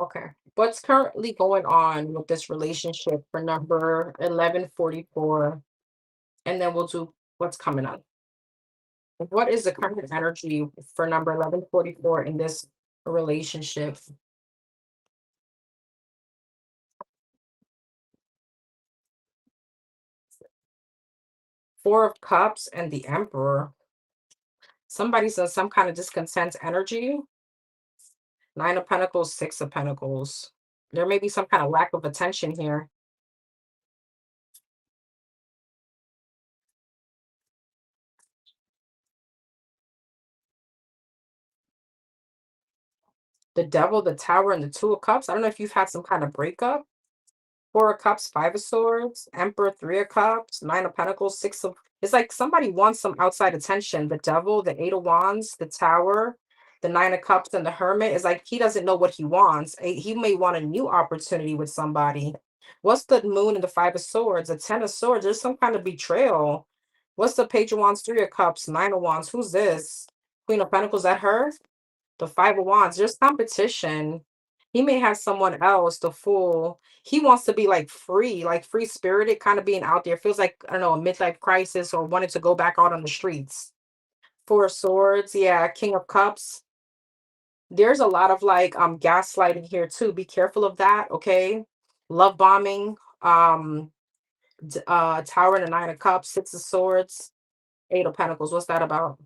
Okay. What's currently going on with this relationship for number 1144? And then we'll do what's coming up. What is the current energy for number 1144 in this relationship? Four of Cups and the Emperor. Somebody's in some kind of discontent energy. Nine of Pentacles, Six of Pentacles. There may be some kind of lack of attention here. The Devil, the Tower, and the Two of Cups. I don't know if you've had some kind of breakup. Four of Cups, Five of Swords, Emperor, Three of Cups, Nine of Pentacles, Six of. It's like somebody wants some outside attention. The Devil, the Eight of Wands, the Tower, the Nine of Cups, and the Hermit. Is like he doesn't know what he wants. He may want a new opportunity with somebody. What's the Moon and the Five of Swords? The Ten of Swords. There's some kind of betrayal. What's the Page of Wands, Three of Cups, Nine of Wands? Who's this? Queen of Pentacles. That her? The Five of Wands. There's competition. He may have someone else, the Fool. He wants to be like free spirited, kind of being out there. Feels like, I don't know, a midlife crisis or wanted to go back out on the streets. Four of Swords, yeah, King of Cups. There's a lot of like gaslighting here too. Be careful of that, okay? Love bombing, Tower and the Nine of Cups, Six of Swords, Eight of Pentacles. What's that about?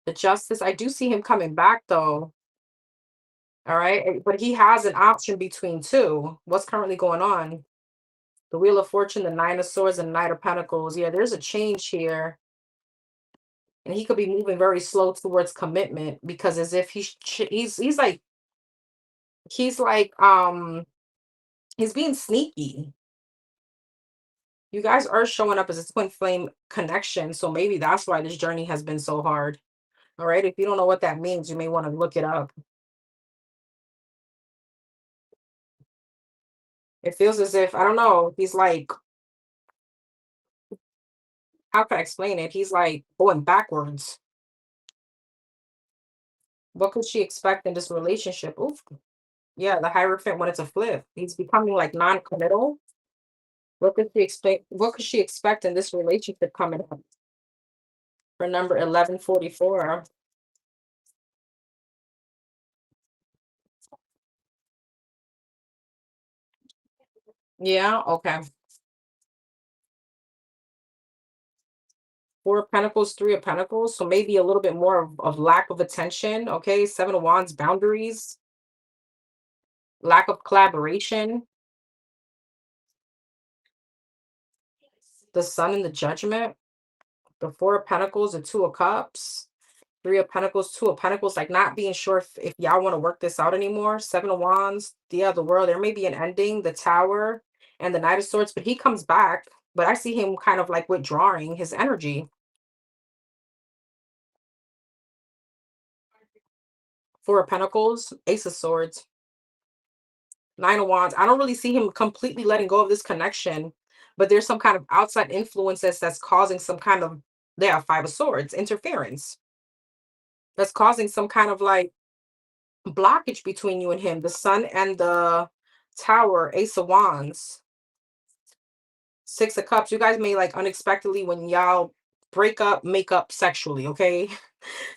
The Justice. I do see him coming back though. All right. But he has an option between two. What's currently going on? The Wheel of Fortune, the Nine of Swords, and Knight of Pentacles. Yeah, there's a change here. And he could be moving very slow towards commitment because as if he's like he's being sneaky. You guys are showing up as a twin flame connection, so maybe that's why this journey has been so hard. All right. If you don't know what that means, you may want to look it up. It feels as if, I don't know, he's like, how can I explain it? He's like going backwards. What could she expect in this relationship? Oof. Yeah, the Hierophant wanted to flip. He's becoming like non-committal. What could she expect in this relationship coming up for number 1144? Yeah, okay. Four of Pentacles, Three of Pentacles. So maybe a little bit more of lack of attention. Okay. Seven of Wands, boundaries, lack of collaboration. The Sun and the Judgment. The Four of Pentacles, the Two of Cups. Three of Pentacles, Two of Pentacles, like not being sure if y'all want to work this out anymore. Seven of Wands, the other world. There may be an ending, the Tower and the Knight of Swords, but he comes back. But I see him kind of like withdrawing his energy. Four of Pentacles, Ace of Swords, Nine of Wands. I don't really see him completely letting go of this connection, but there's some kind of outside influences that's causing some kind of, yeah, Five of Swords, interference. That's causing some kind of like blockage between you and him. The Sun and the Tower, Ace of Wands, Six of Cups. You guys may like unexpectedly when y'all break up, make up sexually, okay?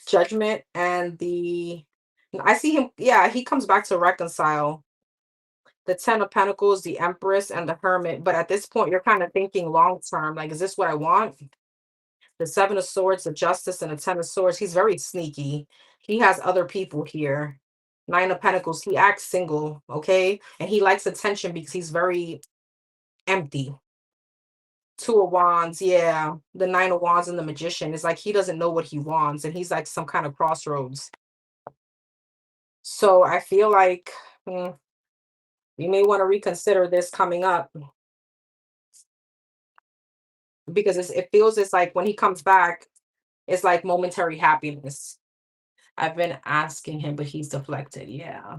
Judgment and the I see him, yeah, he comes back to reconcile. The Ten of Pentacles, the Empress, and the Hermit. But at this point, you're kind of thinking long term, like, is this what I want? The Seven of Swords, the Justice, and the Ten of Swords. He's very sneaky. He has other people here. Nine of Pentacles, he acts single, okay? And he likes attention because he's very empty. Two of Wands, yeah. The Nine of Wands and the Magician is like he doesn't know what he wants, and he's like some kind of crossroads. So I feel like you may want to reconsider this coming up because it feels it's like when he comes back, it's like momentary happiness. I've been asking him, but he's deflected. Yeah.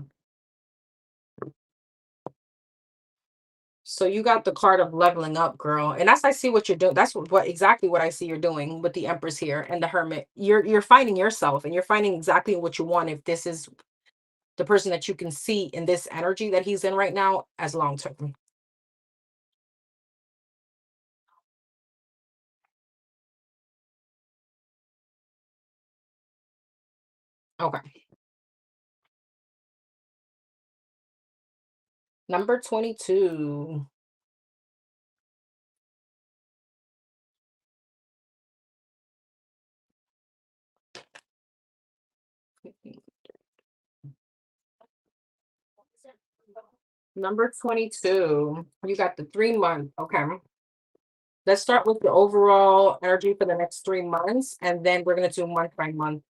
So you got the card of leveling up, girl. And that's I see what you're doing. That's what exactly what I see you're doing with the Empress here and the Hermit. You're finding yourself and you're finding exactly what you want if this is the person that you can see in this energy that he's in right now as long term. Okay. Number 22. Number 22. You got the 3 month. Okay. Let's start with the overall energy for the next 3 months, and then we're gonna do month by month.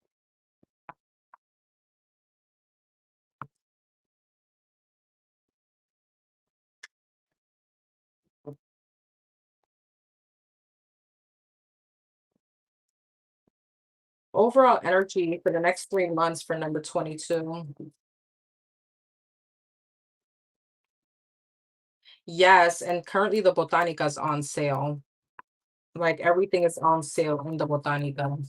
Overall energy for the next 3 months for number 22. Yes, and currently the Botanica is on sale. Like everything is on sale in the Botanica.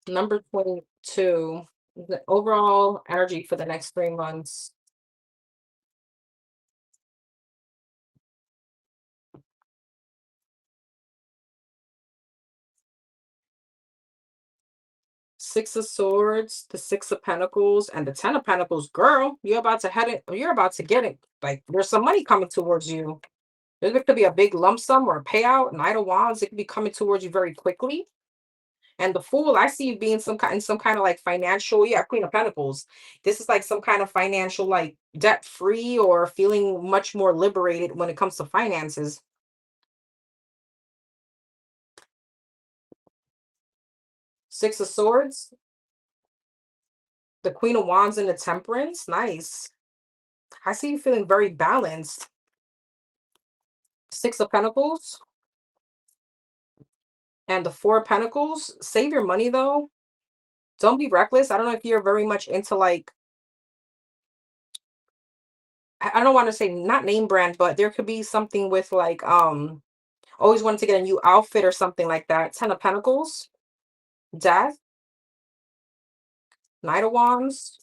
Number 22, the overall energy for the next 3 months. Six of Swords, the Six of Pentacles, and the Ten of Pentacles. Girl, you're about to head it. You're about to get it. Like there's some money coming towards you. There could be a big lump sum or a payout. Knight of Wands, it could be coming towards you very quickly. And the Fool, I see you being some kind of like financial, yeah, Queen of Pentacles. This is like some kind of financial, like debt free or feeling much more liberated when it comes to finances. Six of Swords, the Queen of Wands, and the Temperance. Nice. I see you feeling very balanced. Six of Pentacles and the Four of Pentacles. Save your money though. Don't be reckless. I don't know if you're very much into like, I don't want to say not name brand, but there could be something with like always wanted to get a new outfit or something like that. Ten of Pentacles, Death, Knight of Wands,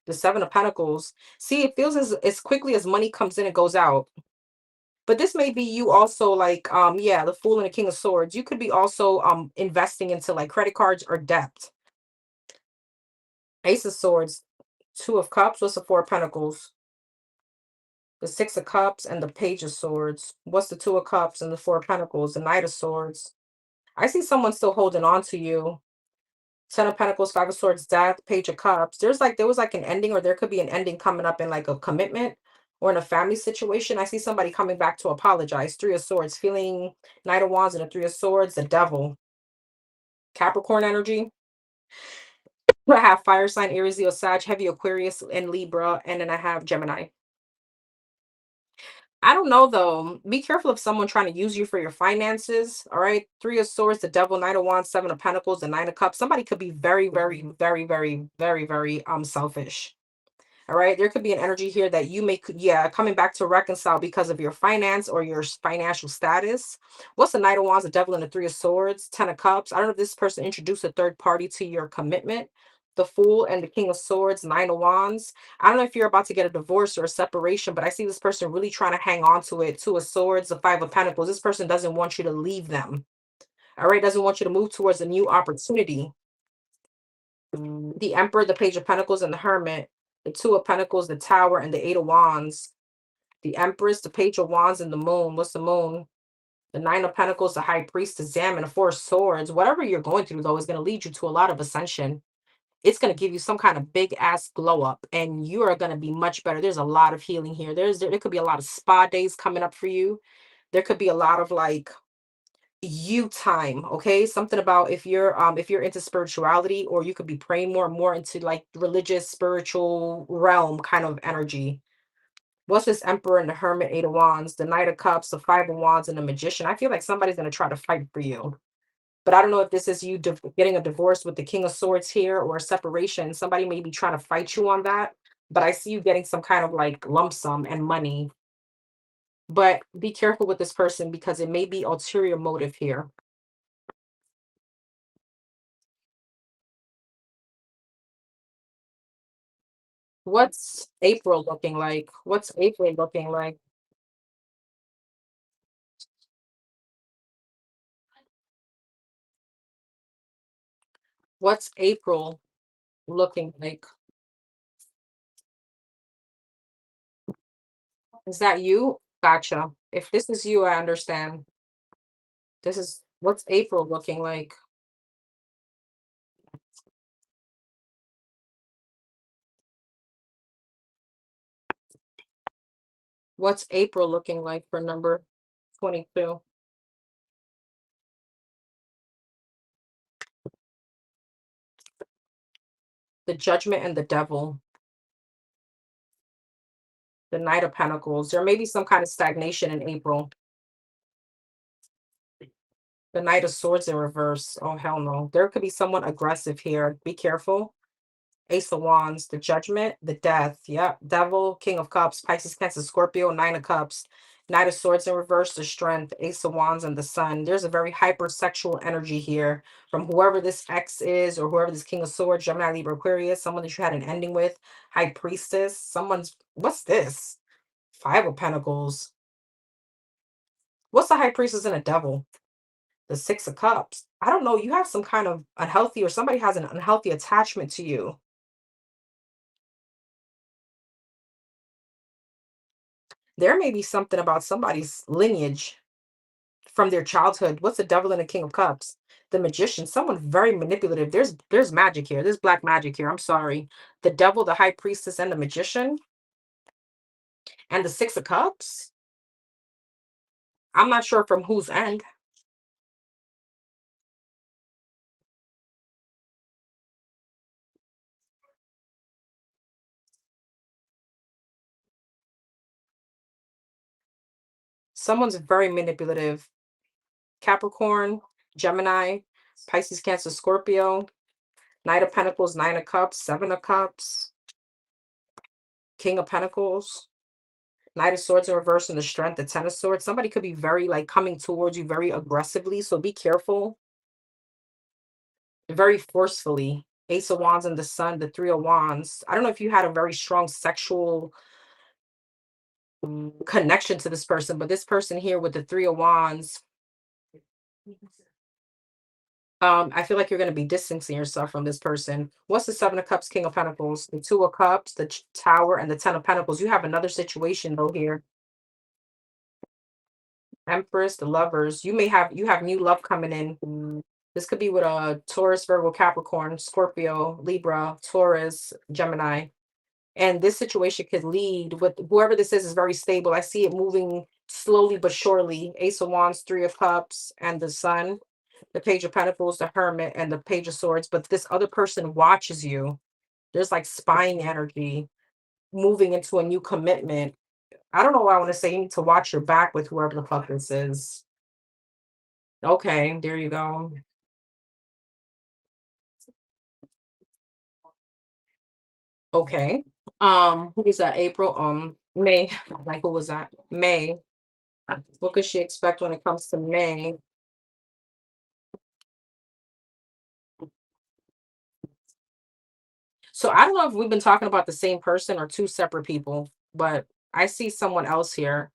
the Seven of Pentacles. See, it feels as quickly as money comes in, it goes out. But this may be you also like yeah, the Fool and the King of Swords. You could be also investing into like credit cards or debt. Ace of Swords, Two of Cups. What's the Four of Pentacles? The Six of Cups and the Page of Swords. What's the Two of Cups and the Four of Pentacles? The Knight of Swords. I see someone still holding on to you. Ten of Pentacles, Five of Swords, Death, Page of Cups. There was like an ending, or there could be an ending coming up in like a commitment or in a family situation. I see somebody coming back to apologize. Three of Swords, feeling Knight of Wands and the Three of Swords, the Devil. Capricorn energy. I have fire sign, Aries, Leo, Sag, heavy Aquarius, and Libra, and then I have Gemini. I don't know though. Be careful of someone trying to use you for your finances. All right. Three of Swords, the Devil, Knight of Wands, Seven of Pentacles, the Nine of Cups. Somebody could be very, very, very, very, very, very selfish. All right. There could be an energy here that you may, yeah, coming back to reconcile because of your finance or your financial status. What's the Knight of Wands, the Devil, and the Three of Swords, Ten of Cups? I don't know if this person introduced a third party to your commitment. The Fool and the King of Swords, Nine of Wands. I don't know if you're about to get a divorce or a separation, but I see this person really trying to hang on to it. Two of Swords, the Five of Pentacles. This person doesn't want you to leave them. All right. Doesn't want you to move towards a new opportunity. The Emperor, the Page of Pentacles, and the Hermit. The Two of Pentacles, the Tower, and the Eight of Wands. The Empress, the Page of Wands, and the Moon. What's the Moon? The Nine of Pentacles, the High Priest, the Zam, and the Four of Swords. Whatever you're going through, though, is going to lead you to a lot of ascension. It's going to give you some kind of big ass glow up, and you are going to be much better. There's a lot of healing here. There could be a lot of spa days coming up for you. There could be a lot of like you time, okay? Something about if you're into spirituality, or you could be praying more and more into like religious spiritual realm kind of energy. What's this Emperor and the Hermit, Eight of Wands, the Knight of Cups, the Five of Wands, and the Magician? I feel like somebody's gonna try to fight for you. But I don't know if this is you getting a divorce with the King of Swords here, or a separation. Somebody may be trying to fight you on that. But I see you getting some kind of like lump sum and money. But be careful with this person because it may be ulterior motive here. What's April looking like? What's April looking like? What's April looking like? Is that you? Gotcha. If this is you, I understand. This is what's April looking like? What's April looking like for number 22? The Judgment and the Devil, the Knight of Pentacles. There may be some kind of stagnation in April. The Knight of Swords in reverse. Oh, hell no. There could be someone aggressive here. Be careful. Ace of Wands, the Judgment, the Death. Yep. Devil, King of Cups, Pisces, Cancer, Scorpio, Nine of Cups. Knight of Swords in reverse, the Strength, Ace of Wands, and the Sun. There's a very hypersexual energy here from whoever this ex is, or whoever this King of Swords, Gemini, Libra, Aquarius, someone that you had an ending with. High Priestess. Someone's, what's this? Five of Pentacles. What's the High Priestess and a Devil? The Six of Cups. I don't know. You have some kind of unhealthy, or somebody has an unhealthy attachment to you. There may be something about somebody's lineage from their childhood. What's the Devil and the King of Cups? The Magician. Someone very manipulative. There's magic here. There's black magic here. I'm sorry. The Devil, the High Priestess, and the Magician, and the Six of Cups. I'm not sure from whose end. Someone's very manipulative. Capricorn, Gemini, Pisces, Cancer, Scorpio, Knight of Pentacles, Nine of Cups, Seven of Cups, King of Pentacles, Knight of Swords in reverse, and the Strength, the Ten of Swords. Somebody could be very like coming towards you very aggressively, so be careful. Very forcefully. Ace of Wands and the Sun, the Three of Wands. I don't know if you had a very strong sexual connection to this person, but this person here with the Three of Wands, I feel like you're going to be distancing yourself from this person. What's the Seven of Cups, King of Pentacles, the Two of Cups, the Tower, and the Ten of Pentacles? You have another situation though here. Empress, the Lovers. You have new love coming in. This could be with a Taurus, Virgo, Capricorn, Scorpio, Libra, Taurus, Gemini. And this situation could lead with whoever this is very stable. I see it moving slowly but surely. Ace of Wands, Three of Cups, and the Sun, the Page of Pentacles, the Hermit, and the Page of Swords. But this other person watches you. There's like spying energy, moving into a new commitment. I don't know why I want to say you need to watch your back with whoever the fuck this is. Okay, there you go. Okay. Who is that? April? May. Like who was that? May. What could she expect when it comes to May? So I don't know if we've been talking about the same person or two separate people, but I see someone else here.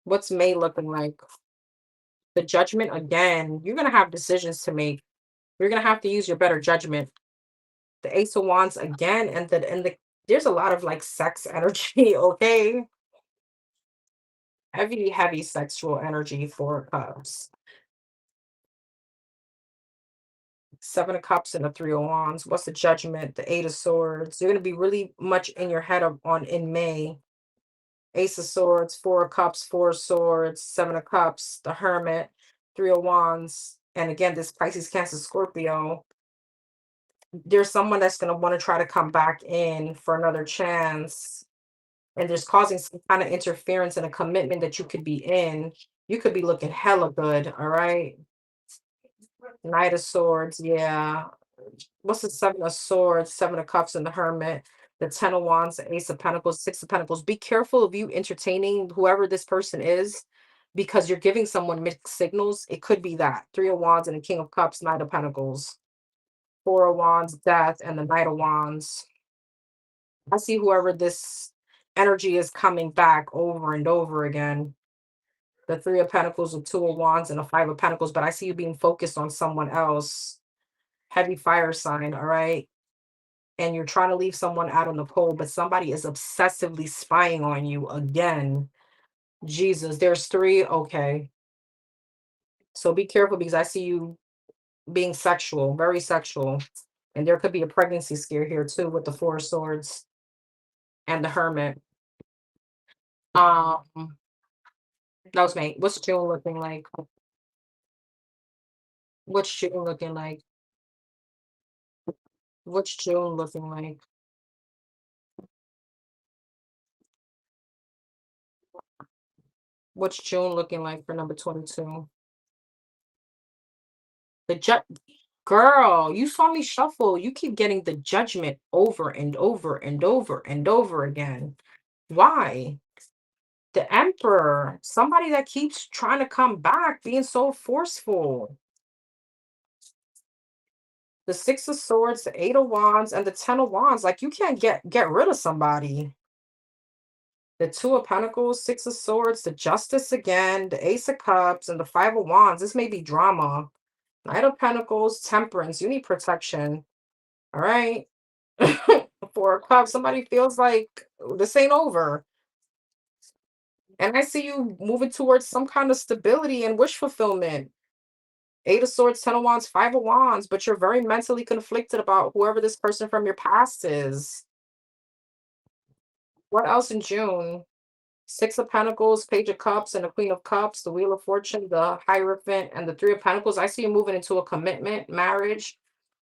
What's May looking like? The Judgment again. You're gonna have decisions to make. You're gonna have to use your better judgment. The Ace of Wands again, and the there's a lot of like sex energy, okay? Heavy, heavy sexual energy for cups. Seven of Cups and the Three of Wands. What's the Judgment? The Eight of Swords. You're gonna be really much in your head on in May. Ace of Swords, Four of Cups, Four of Swords, Seven of Cups, the Hermit, Three of Wands. And again, this Pisces, Cancer, Scorpio, there's someone that's going to want to try to come back in for another chance. And there's causing some kind of interference in a commitment that you could be in. You could be looking hella good. All right. Knight of Swords. Yeah. What's the Seven of Swords, Seven of Cups, and the Hermit? The Ten of Wands, the Ace of Pentacles, Six of Pentacles. Be careful of you entertaining whoever this person is because you're giving someone mixed signals. It could be that. Three of Wands and the King of Cups, Knight of Pentacles. Four of Wands, Death, and the Knight of Wands. I see whoever this energy is coming back over and over again. The Three of Pentacles, the Two of Wands, and the Five of Pentacles. But I see you being focused on someone else. Heavy fire sign, all right? And you're trying to leave someone out on the cold, but somebody is obsessively spying on you again. Jesus, there's three. Okay. So be careful because I see you being sexual, very sexual. And there could be a pregnancy scare here too with the Four of Swords and the Hermit. Um, that was me. What's June looking like? What's June looking like? What's June looking like? What's June looking like for number 22? The girl, you saw me shuffle. You keep getting the Judgment over and over and over and over again. Why? The Emperor, somebody that keeps trying to come back, being so forceful. The Six of Swords, the Eight of Wands, and the Ten of Wands. Like you can't get rid of somebody. The Two of Pentacles, Six of Swords, the Justice again, the Ace of Cups, and the Five of Wands. This may be drama. Knight of Pentacles, Temperance. You need protection. All right. For a cup, somebody feels like this ain't over. And I see you moving towards some kind of stability and wish fulfillment. Eight of Swords, Ten of Wands, Five of Wands, but you're very mentally conflicted about whoever this person from your past is. What else in June? Six of Pentacles, Page of Cups, and the Queen of Cups, the Wheel of Fortune, the Hierophant, and the Three of Pentacles. I see you moving into a commitment, marriage.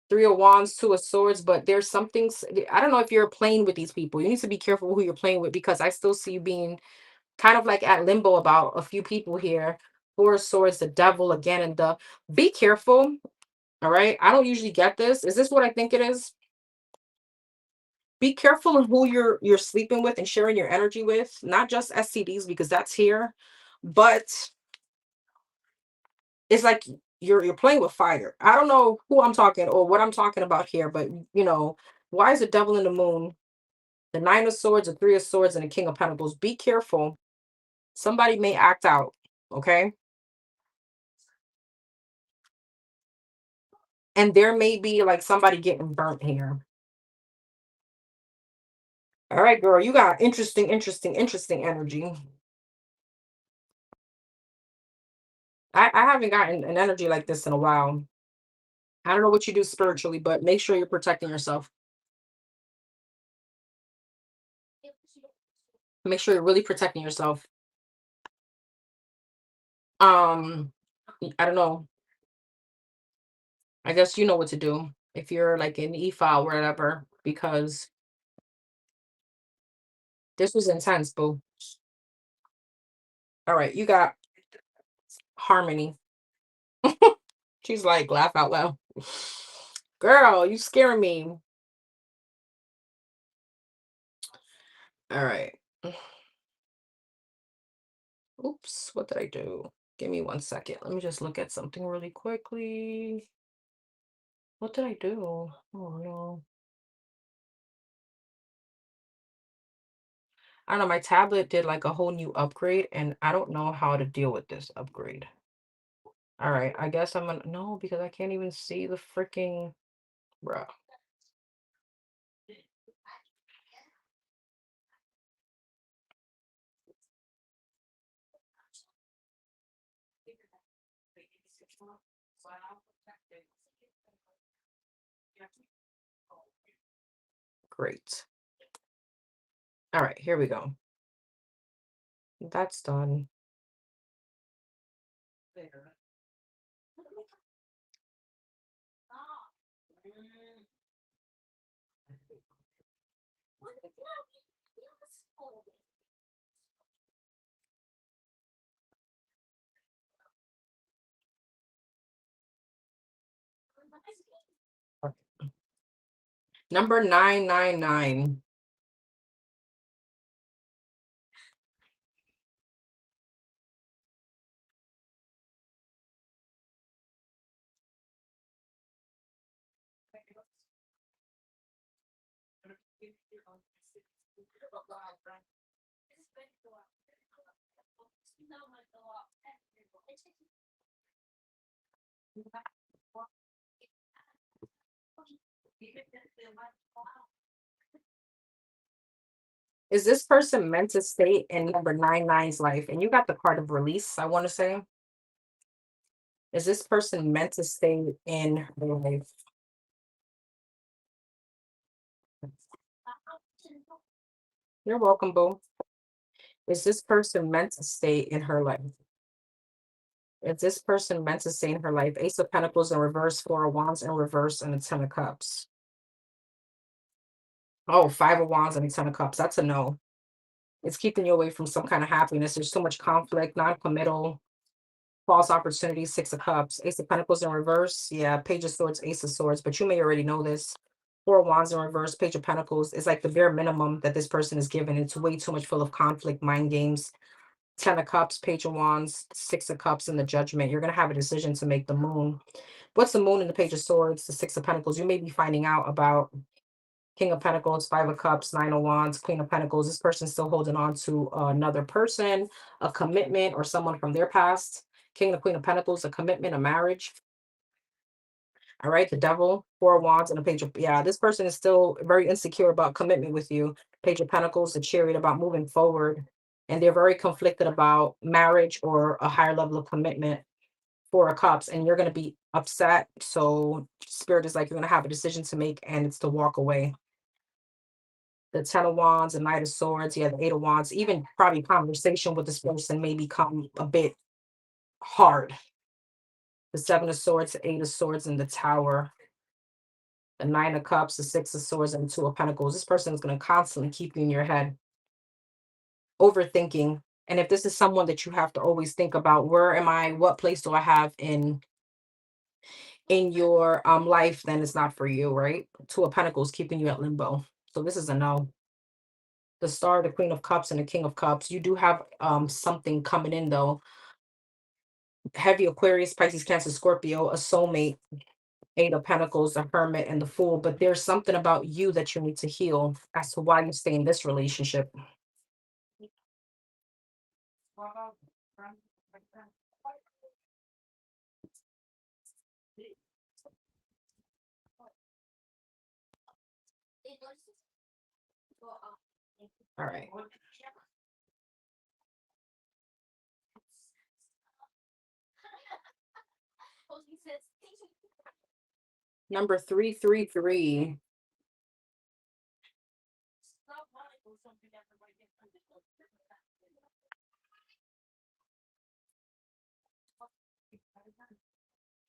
Three of Wands, Two of Swords, but there's something, I don't know if you're playing with these people. You need to be careful who you're playing with because I still see you being kind of like at limbo about a few people here. Four of Swords, the Devil again, and the be careful. All right. I don't usually get this. Is this what I think it is? Be careful of who you're sleeping with and sharing your energy with, not just STDs because that's here, but it's like you're playing with fire. I don't know who I'm talking or what I'm talking about here, but why is the Devil in the Moon, the Nine of Swords, the Three of Swords, and the King of Pentacles? Be careful. Somebody may act out. Okay. And there may be like somebody getting burnt here. All right, girl, you got interesting, interesting, interesting energy. I haven't gotten an energy like this in a while. I don't know what you do spiritually, but make sure you're protecting yourself. Make sure you're really protecting yourself. Um, I don't know. I guess you know what to do if you're like in e-file or whatever, because this was intense, boo. All right, you got Harmony. She's like, laugh out loud. Girl, you scaring me. All right. Oops, what did I do? Give me 1 second. Let me just look at something really quickly. What did I do? Oh no. I don't know. My tablet did like a whole new upgrade, and I don't know how to deal with this upgrade. All right, I guess I'm gonna no, because I can't even see the freaking bruh. Great. All right, here we go. That's done. Number 999. Is this person meant to stay in number 99's life? And you got the card of release, I want to say. Is this person meant to stay in her life? You're welcome, boo. Is this person meant to stay in her life? Is this person meant to stay in her life? Ace of Pentacles in reverse, Four of Wands in reverse, and the Ten of Cups. Oh, Five of Wands and the Ten of Cups. That's a no. It's keeping you away from some kind of happiness. There's too much conflict, non-committal, false opportunities, Six of Cups, Ace of Pentacles in reverse. Yeah, Page of Swords, Ace of Swords, but you may already know this. Four of Wands in reverse, Page of Pentacles is like the bare minimum that this person is given. It's way too much full of conflict, mind games. Ten of Cups, Page of Wands, Six of Cups, and the Judgment. You're going to have a decision to make. The Moon. What's the Moon in the Page of Swords, the Six of Pentacles? You may be finding out about King of Pentacles, Five of Cups, Nine of Wands, Queen of Pentacles. This person's still holding on to another person, a commitment, or someone from their past. King and Queen of Pentacles, a commitment, a marriage. All right, the Devil, Four of Wands, and a Page of, yeah, this person is still very insecure about commitment with you. Page of Pentacles, the Chariot, about moving forward. And they're very conflicted about marriage or a higher level of commitment. Four of Cups, and you're going to be upset. So Spirit is like, you're going to have a decision to make, and it's to walk away. The Ten of Wands, the Knight of Swords, yeah, the Eight of Wands. Even probably conversation with this person may become a bit hard. The Seven of Swords, the Eight of Swords, and the Tower. The Nine of Cups, the Six of Swords, and the Two of Pentacles. This person is going to constantly keep you in your head, overthinking. And if this is someone that you have to always think about, where am I? What place do I have in your life? Then it's not for you, right? Two of Pentacles keeping you at limbo. So this is a no. The Star, the Queen of Cups, and the King of Cups. You do have something coming in though. Heavy Aquarius, Pisces, Cancer, Scorpio, a soulmate, Eight of Pentacles, the Hermit, and the Fool. But there's something about you that you need to heal as to why you stay in this relationship. All right. Number 333.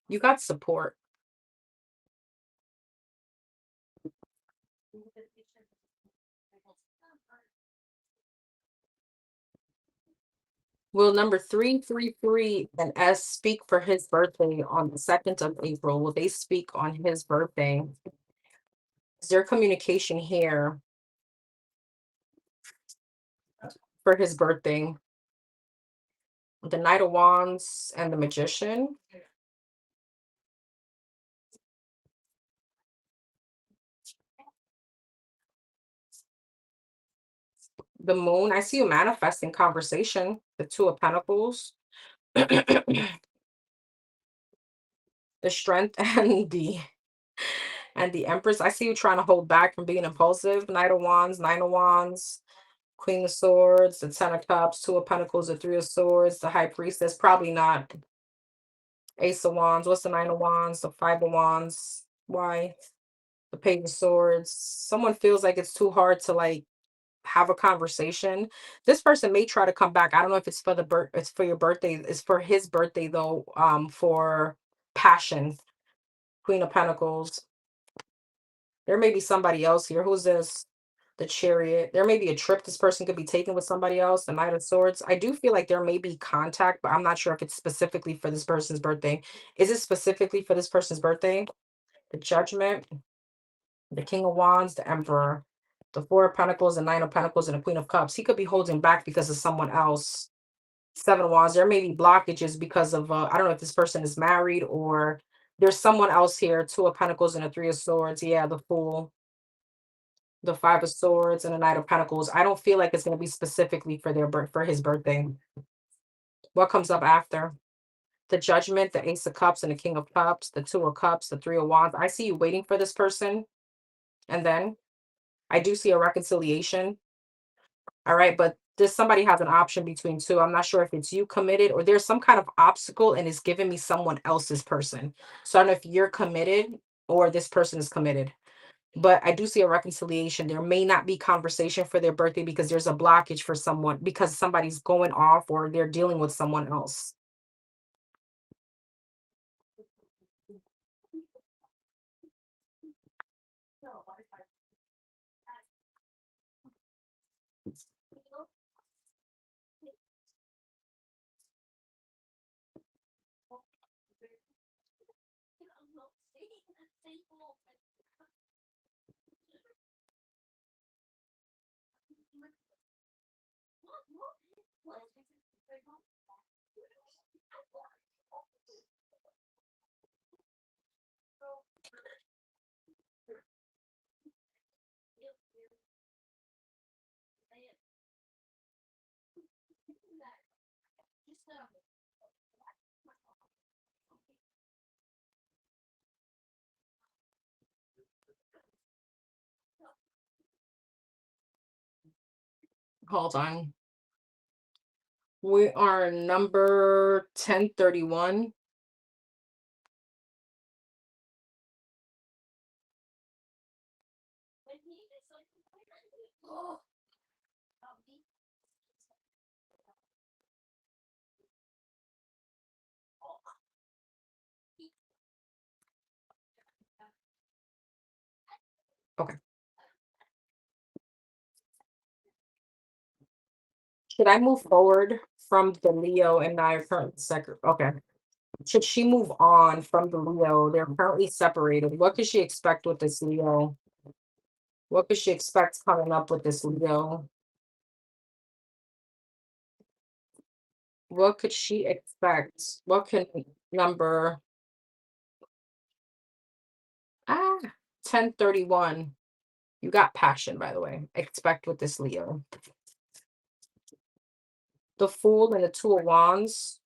You got support. Will number 333 and S speak for his birthday on the 2nd of April? Will they speak on his birthday? Is there communication here for his birthday? The Knight of Wands and the Magician. The Moon. I see you manifesting conversation. The Two of Pentacles. The Strength and the Empress. I see you trying to hold back from being impulsive. Knight of Wands, Nine of Wands, Queen of Swords, the Ten of Cups, Two of Pentacles, the Three of Swords, the High Priestess. Probably not. Ace of Wands. What's the Nine of Wands? The Five of Wands. Why? The Page of Swords. Someone feels like it's too hard to like have a conversation. This person may try to come back. I don't know if it's for it's for your birthday. It's for his birthday though. For passion, Queen of Pentacles. There may be somebody else here. Who's this? The Chariot. There may be a trip this person could be taking with somebody else. The Knight of Swords. I do feel like there may be contact, but I'm not sure if it's specifically for this person's birthday. Is it specifically for this person's birthday? The Judgment, the King of Wands, the Emperor, the Four of Pentacles, the Nine of Pentacles, and the Queen of Cups. He could be holding back because of someone else. Seven of Wands. There may be blockages because of I don't know if this person is married or there's someone else here. Two of Pentacles and a Three of Swords. Yeah, the Fool, the Five of Swords, and the Knight of Pentacles. I don't feel like it's going to be specifically for their birth for his birthday. What comes up after? The Judgment, the Ace of Cups, and the King of Cups, the Two of Cups, the Three of Wands. I see you waiting for this person. And then I do see a reconciliation. All right, but there's somebody has an option between two. I'm not sure if it's you committed or there's some kind of obstacle and it's giving me someone else's person. So I don't know if you're committed or this person is committed. But I do see a reconciliation. There may not be conversation for their birthday because there's a blockage for someone because somebody's going off or they're dealing with someone else. Hold on. We are number 1031. Okay. Should I move forward from the Leo and I are current second? Okay. Should she move on from the Leo? They're currently separated. What could she expect with this Leo? What could she expect coming up with this Leo? What could she expect? What can number ah 1031? You got passion, by the way. Expect with this Leo. The Fool and the Two of Wands.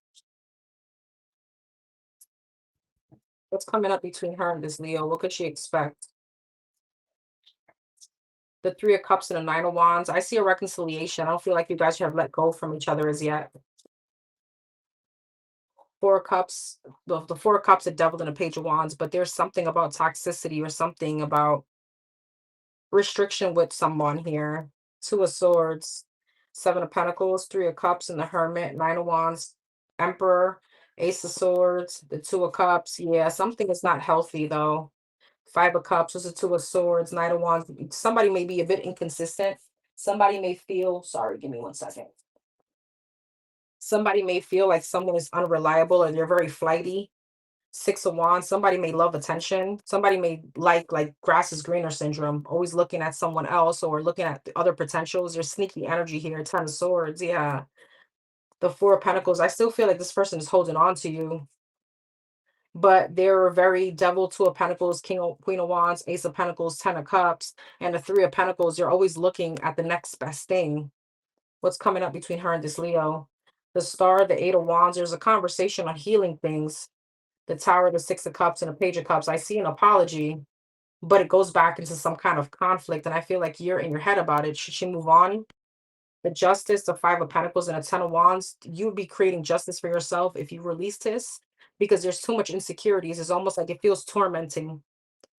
What's coming up between her and this Leo? What could she expect? The Three of Cups and the Nine of Wands. I see a reconciliation. I don't feel like you guys have let go from each other as yet. Four of Cups, the Four of Cups, a Devil and a Page of Wands, but there's something about toxicity or something about restriction with someone here. Two of Swords, Seven of Pentacles, Three of Cups, and the Hermit, Nine of Wands, Emperor, Ace of Swords, the Two of Cups. Yeah, something is not healthy though. Five of Cups, was the Two of Swords, Knight of Wands. Somebody may be a bit inconsistent. Somebody may feel, sorry, give me 1 second. Somebody may feel like someone is unreliable and they're very flighty. Six of Wands, somebody may love attention. Somebody may like grass is greener syndrome, always looking at someone else or looking at the other potentials. There's sneaky energy here. Ten of Swords, yeah. The Four of Pentacles, I still feel like this person is holding on to you, but they're very Devil, Two of Pentacles, Queen of Wands, Ace of Pentacles, Ten of Cups, and the Three of Pentacles. You're always looking at the next best thing. What's coming up between her and this Leo? The Star, the Eight of Wands. There's a conversation on healing things. The Tower, the Six of Cups, and the Page of Cups. I see an apology, but it goes back into some kind of conflict, and I feel like you're in your head about it. Should she move on? The Justice, the Five of Pentacles, and a Ten of Wands. You would be creating justice for yourself if you release this because there's too much insecurities. It's almost like it feels tormenting.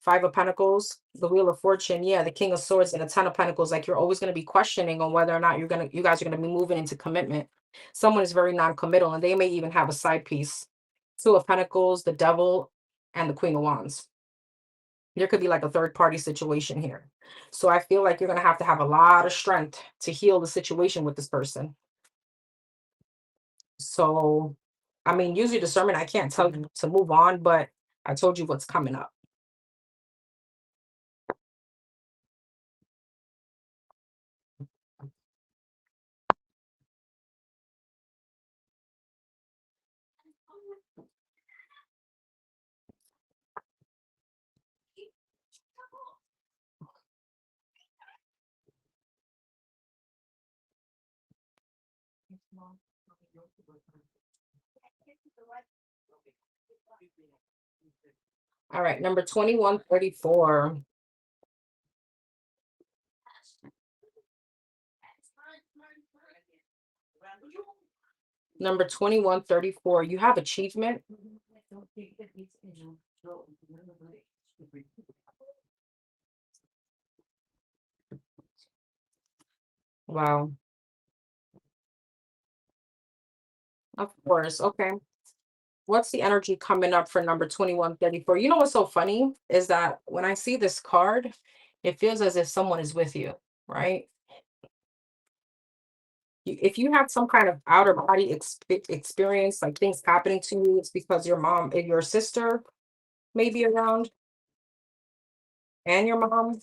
Five of Pentacles, the Wheel of Fortune, yeah, the King of Swords, and the Ten of Pentacles. Like you're always going to be questioning on whether or not you guys are going to be moving into commitment. Someone is very non-committal, and they may even have a side piece. Two of Pentacles, the Devil, and the Queen of Wands. There could be like a third party situation here. So I feel like you're going to have a lot of strength to heal the situation with this person. So, I mean, use your discernment. I can't tell you to move on, but I told you what's coming up. All right, number 2134. Number 2134, you have achievement. Wow. Of course. Okay. What's the energy coming up for number 2134? You know what's so funny is that when I see this card, it feels as if someone is with you, right? If you have some kind of outer body experience, like things happening to you, it's because your mom and your sister may be around and your mom.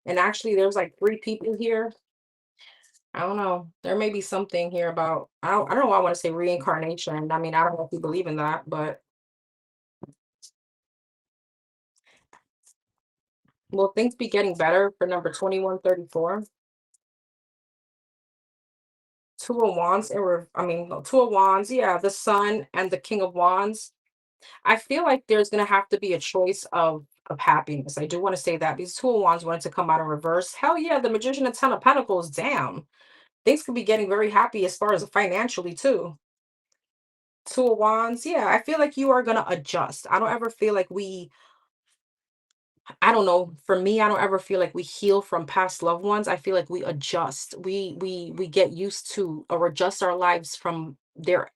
And actually, there's like three people here. I don't know. There may be something here about, I don't know why I want to say reincarnation. I mean, I don't know if you believe in that, but will things be getting better for number 2134? Two of Wands and I mean, no, Two of Wands, yeah, the Sun and the King of Wands. I feel like there's gonna have to be a choice of happiness. I do want to say that these Two of Wands wanted to come out in reverse. Hell yeah, the Magician and Ten of Pentacles. Damn, things could be getting very happy as far as financially too. Two of Wands, yeah, I feel like you are gonna adjust. I don't ever feel like I don't know. For me, I don't ever feel like we heal from past loved ones. I feel like we adjust. We get used to or adjust our lives from their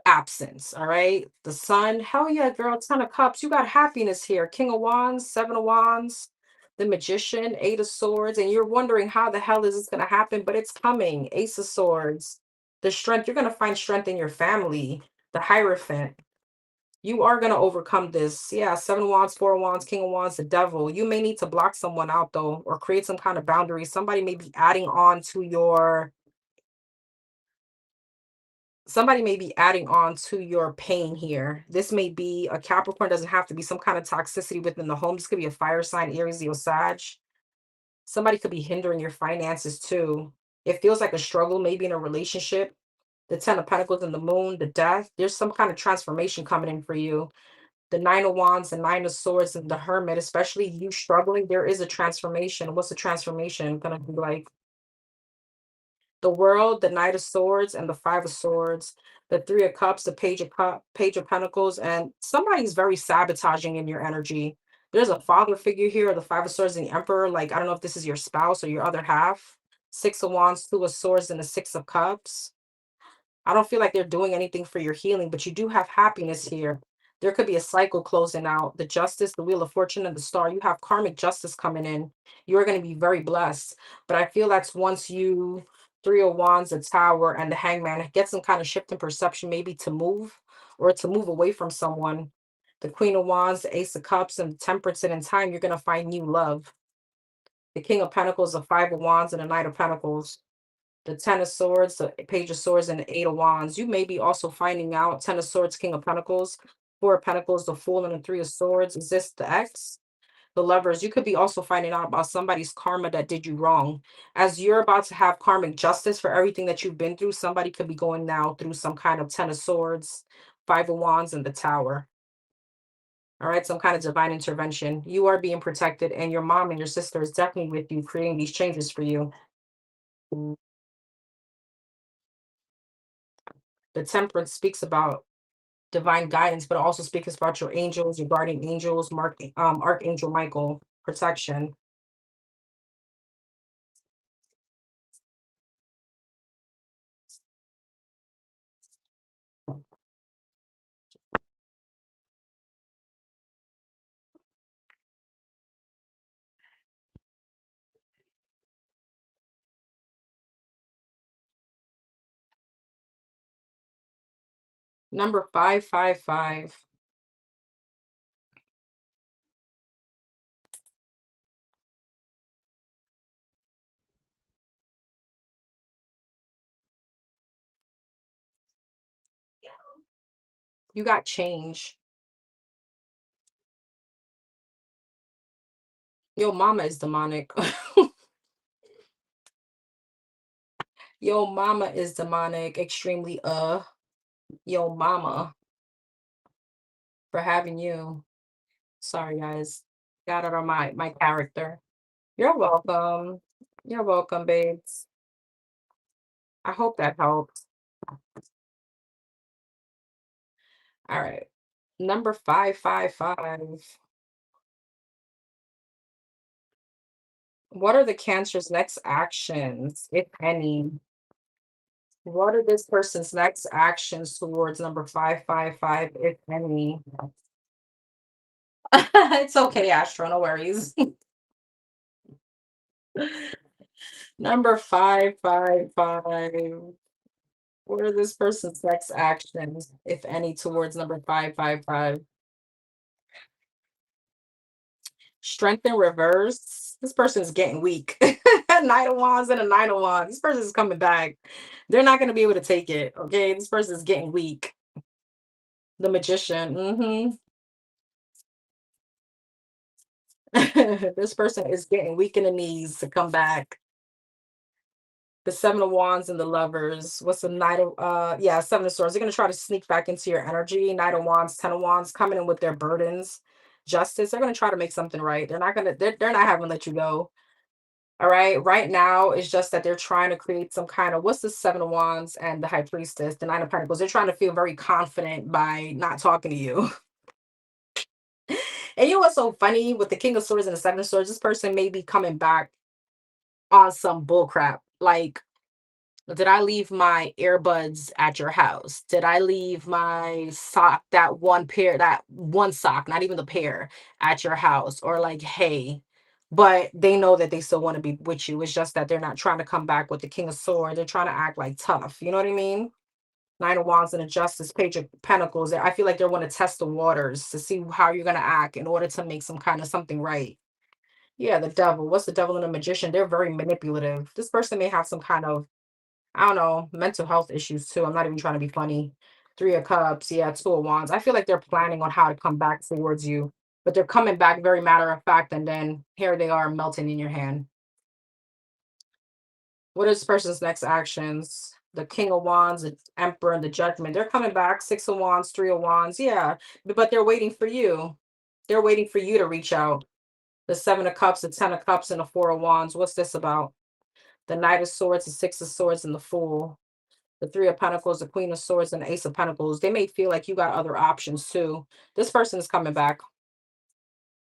absence. All right. The Sun, hell yeah, girl, Ten of Cups. You got happiness here. King of Wands, Seven of Wands, the Magician, Eight of Swords, and you're wondering how the hell is this going to happen, but it's coming. Ace of Swords, the strength. You're going to find strength in your family. The Hierophant. You are going to overcome this. Yeah, Seven of Wands, Four of Wands, King of Wands, the Devil. You may need to block someone out though, or create some kind of boundary. Somebody may be adding on to your pain here. This may be a Capricorn, doesn't have to be some kind of toxicity within the home. This could be a fire sign, Aries, Leo, Sag. Somebody could be hindering your finances too. It feels like a struggle, maybe in a relationship. The Ten of Pentacles and the Moon, the Death. There's some kind of transformation coming in for you. The Nine of Wands, the Nine of Swords, and the Hermit, especially you struggling, there is a transformation. What's the transformation gonna be like? The World, the Knight of Swords, and the Five of Swords, the Three of Cups, the Page of Pentacles, and somebody's very sabotaging in your energy. There's a father figure here, the Five of Swords and the Emperor. Like, I don't know if this is your spouse or your other half. Six of Wands, Two of Swords, and the Six of Cups. I don't feel like they're doing anything for your healing, but you do have happiness here. There could be a cycle closing out. The Justice, the Wheel of Fortune, and the Star. You have karmic justice coming in. You're going to be very blessed. But I feel that's once you, Three of Wands, the Tower, and the Hangman, get some kind of shift in perception, maybe to move or to move away from someone. The Queen of Wands, the Ace of Cups, and the Temperance, and in time, you're going to find new love. The King of Pentacles, the Five of Wands, and the Knight of Pentacles, the Ten of Swords, the Page of Swords, and the Eight of Wands. You may be also finding out Ten of Swords, King of Pentacles, Four of Pentacles, the Fool, and the Three of Swords. Is this the ex? The Lovers. You could be also finding out about somebody's karma that did you wrong. As you're about to have karmic justice for everything that you've been through, somebody could be going now through some kind of Ten of Swords, Five of Wands, and the Tower. All right, some kind of divine intervention. You are being protected, and your mom and your sister is definitely with you, creating these changes for you. The Temperance speaks about divine guidance, but it also speaks about your angels, your guardian angels, Archangel Michael, protection. Number 555. You got change. Your mama is demonic. Your mama is demonic, extremely your mama for having you. Sorry guys. Got it on my character. You're welcome. You're welcome, babes. I hope that helps. All right. Number 555. What are the Cancer's next actions, if any? What are this person's next actions towards number 555, if any? It's okay, Astro, no worries. Number 555. What are this person's next actions, if any, towards number 555? Strength in reverse. This person is getting weak. Knight of Wands and a Knight of Wands. This person is coming back. They're not going to be able to take it. Okay. This person is getting weak. The Magician. This person is getting weak in the knees to come back. The Seven of Wands and the Lovers. What's the Knight of yeah, Seven of Swords. They're gonna try to sneak back into your energy. Knight of Wands, Ten of Wands, coming in with their burdens. Justice. They're gonna try to make something right. They're not having to let you go. All right. Right now, it's just that they're trying to create some kind of what's the Seven of Wands and the High Priestess, the Nine of Pentacles. They're trying to feel very confident by not talking to you. And you know what's so funny with the King of Swords and the Seven of Swords? This person may be coming back on some bull crap. Like, did I leave my earbuds at your house? Did I leave my sock, that one sock, not even the pair, at your house? Or like, hey, but they know that they still want to be with you. It's just that they're not trying to come back with the King of Swords. They're trying to act like tough. You know what I mean? Nine of Wands and a Justice, Page of Pentacles. I feel like they want to test the waters to see how you're going to act in order to make some kind of something right. Yeah, the devil. What's the devil and the magician? They're very manipulative. This person may have some kind of, I don't know, mental health issues too. I'm not even trying to be funny. Three of Cups. Yeah, Two of Wands. I feel like they're planning on how to come back towards you, but they're coming back very matter of fact. And then here they are melting in your hand. What is this person's next actions? The King of Wands, the Emperor, and the Judgment. They're coming back. Six of Wands, Three of Wands. Yeah, but they're waiting for you. They're waiting for you to reach out. The Seven of Cups, the Ten of Cups, and the Four of Wands. What's this about? The Knight of Swords, the Six of Swords, and the Fool. The Three of Pentacles, the Queen of Swords, and the Ace of Pentacles. They may feel like you got other options too. This person is coming back.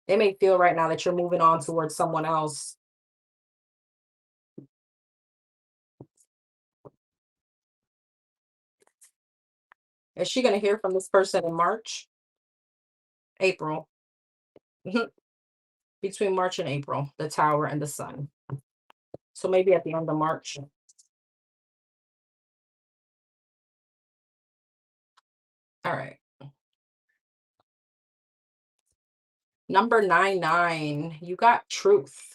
They may feel right now that you're moving on towards someone else. Is she going to hear from this person in March? April. Between March and April, the Tower and the Sun. So maybe at the end of March. All right. Number 99. You got truth.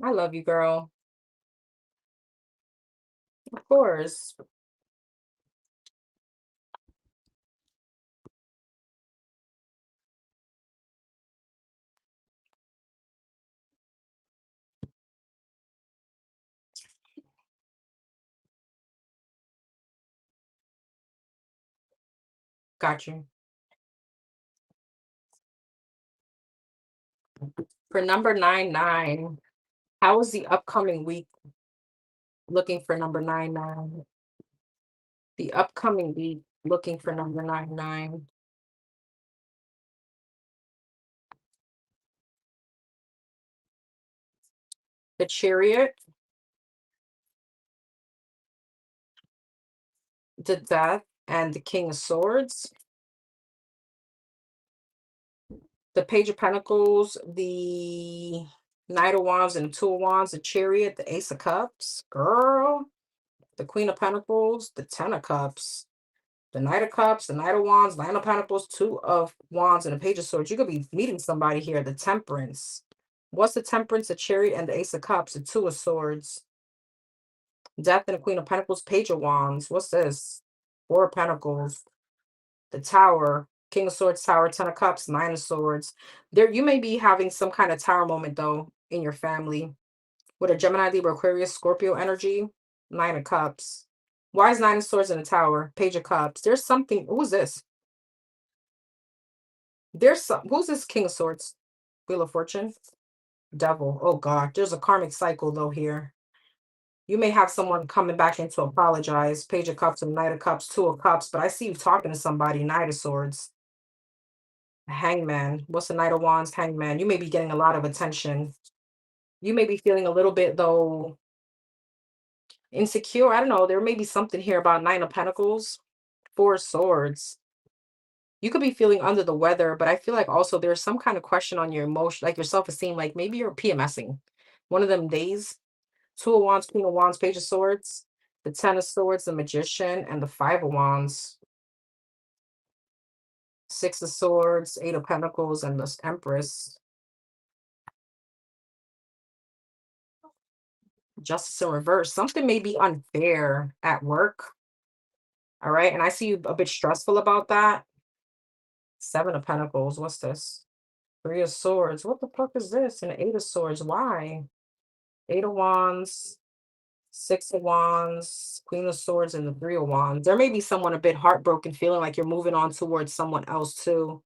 I love you, girl. Of course. Got you. For number 99, how is the upcoming week looking for number 99? The upcoming week looking for number 99. The Chariot, the Death, and the King of Swords. The Page of Pentacles, the Knight of Wands and the Two of Wands, the Chariot, the Ace of Cups, girl, the Queen of Pentacles, the Ten of Cups, the Knight of Cups, the Knight of Wands, Nine of Pentacles, Two of Wands, and the Page of Swords. You could be meeting somebody here, the Temperance. What's the Temperance, the Chariot, and the Ace of Cups, the Two of Swords, Death and the Queen of Pentacles, Page of Wands. What's this? Four of Pentacles, the Tower, King of Swords, Tower, Ten of Cups, Nine of Swords. There, you may be having some kind of tower moment though in your family with a Gemini, Libra, Aquarius, Scorpio energy. Nine of Cups. Why is Nine of Swords in the Tower? Page of Cups. There's something. Who's this? There's some. Who's this King of Swords? Wheel of Fortune. Devil. Oh God. There's a karmic cycle though here. You may have someone coming back in to apologize. Page of Cups and Knight of Cups, Two of Cups. But I see you talking to somebody. Knight of Swords. Hangman. What's the Knight of Wands? Hangman. You may be getting a lot of attention. You may be feeling a little bit though insecure. I don't know. There may be something here about Nine of Pentacles, Four of Swords. You could be feeling under the weather, but I feel like also there's some kind of question on your emotion, like your self-esteem, like maybe you're PMSing. One of them days. Two of Wands, Queen of Wands, Page of Swords, the Ten of Swords, the Magician, and the Five of Wands. Six of Swords, Eight of Pentacles, and the Empress. Justice in reverse. Something may be unfair at work. All right. And I see you a bit stressful about that. Seven of Pentacles. What's this? Three of Swords. What the fuck is this? And the Eight of Swords. Why? Eight of Wands, Six of Wands, Queen of Swords, and the Three of Wands. There may be someone a bit heartbroken, feeling like you're moving on towards someone else too.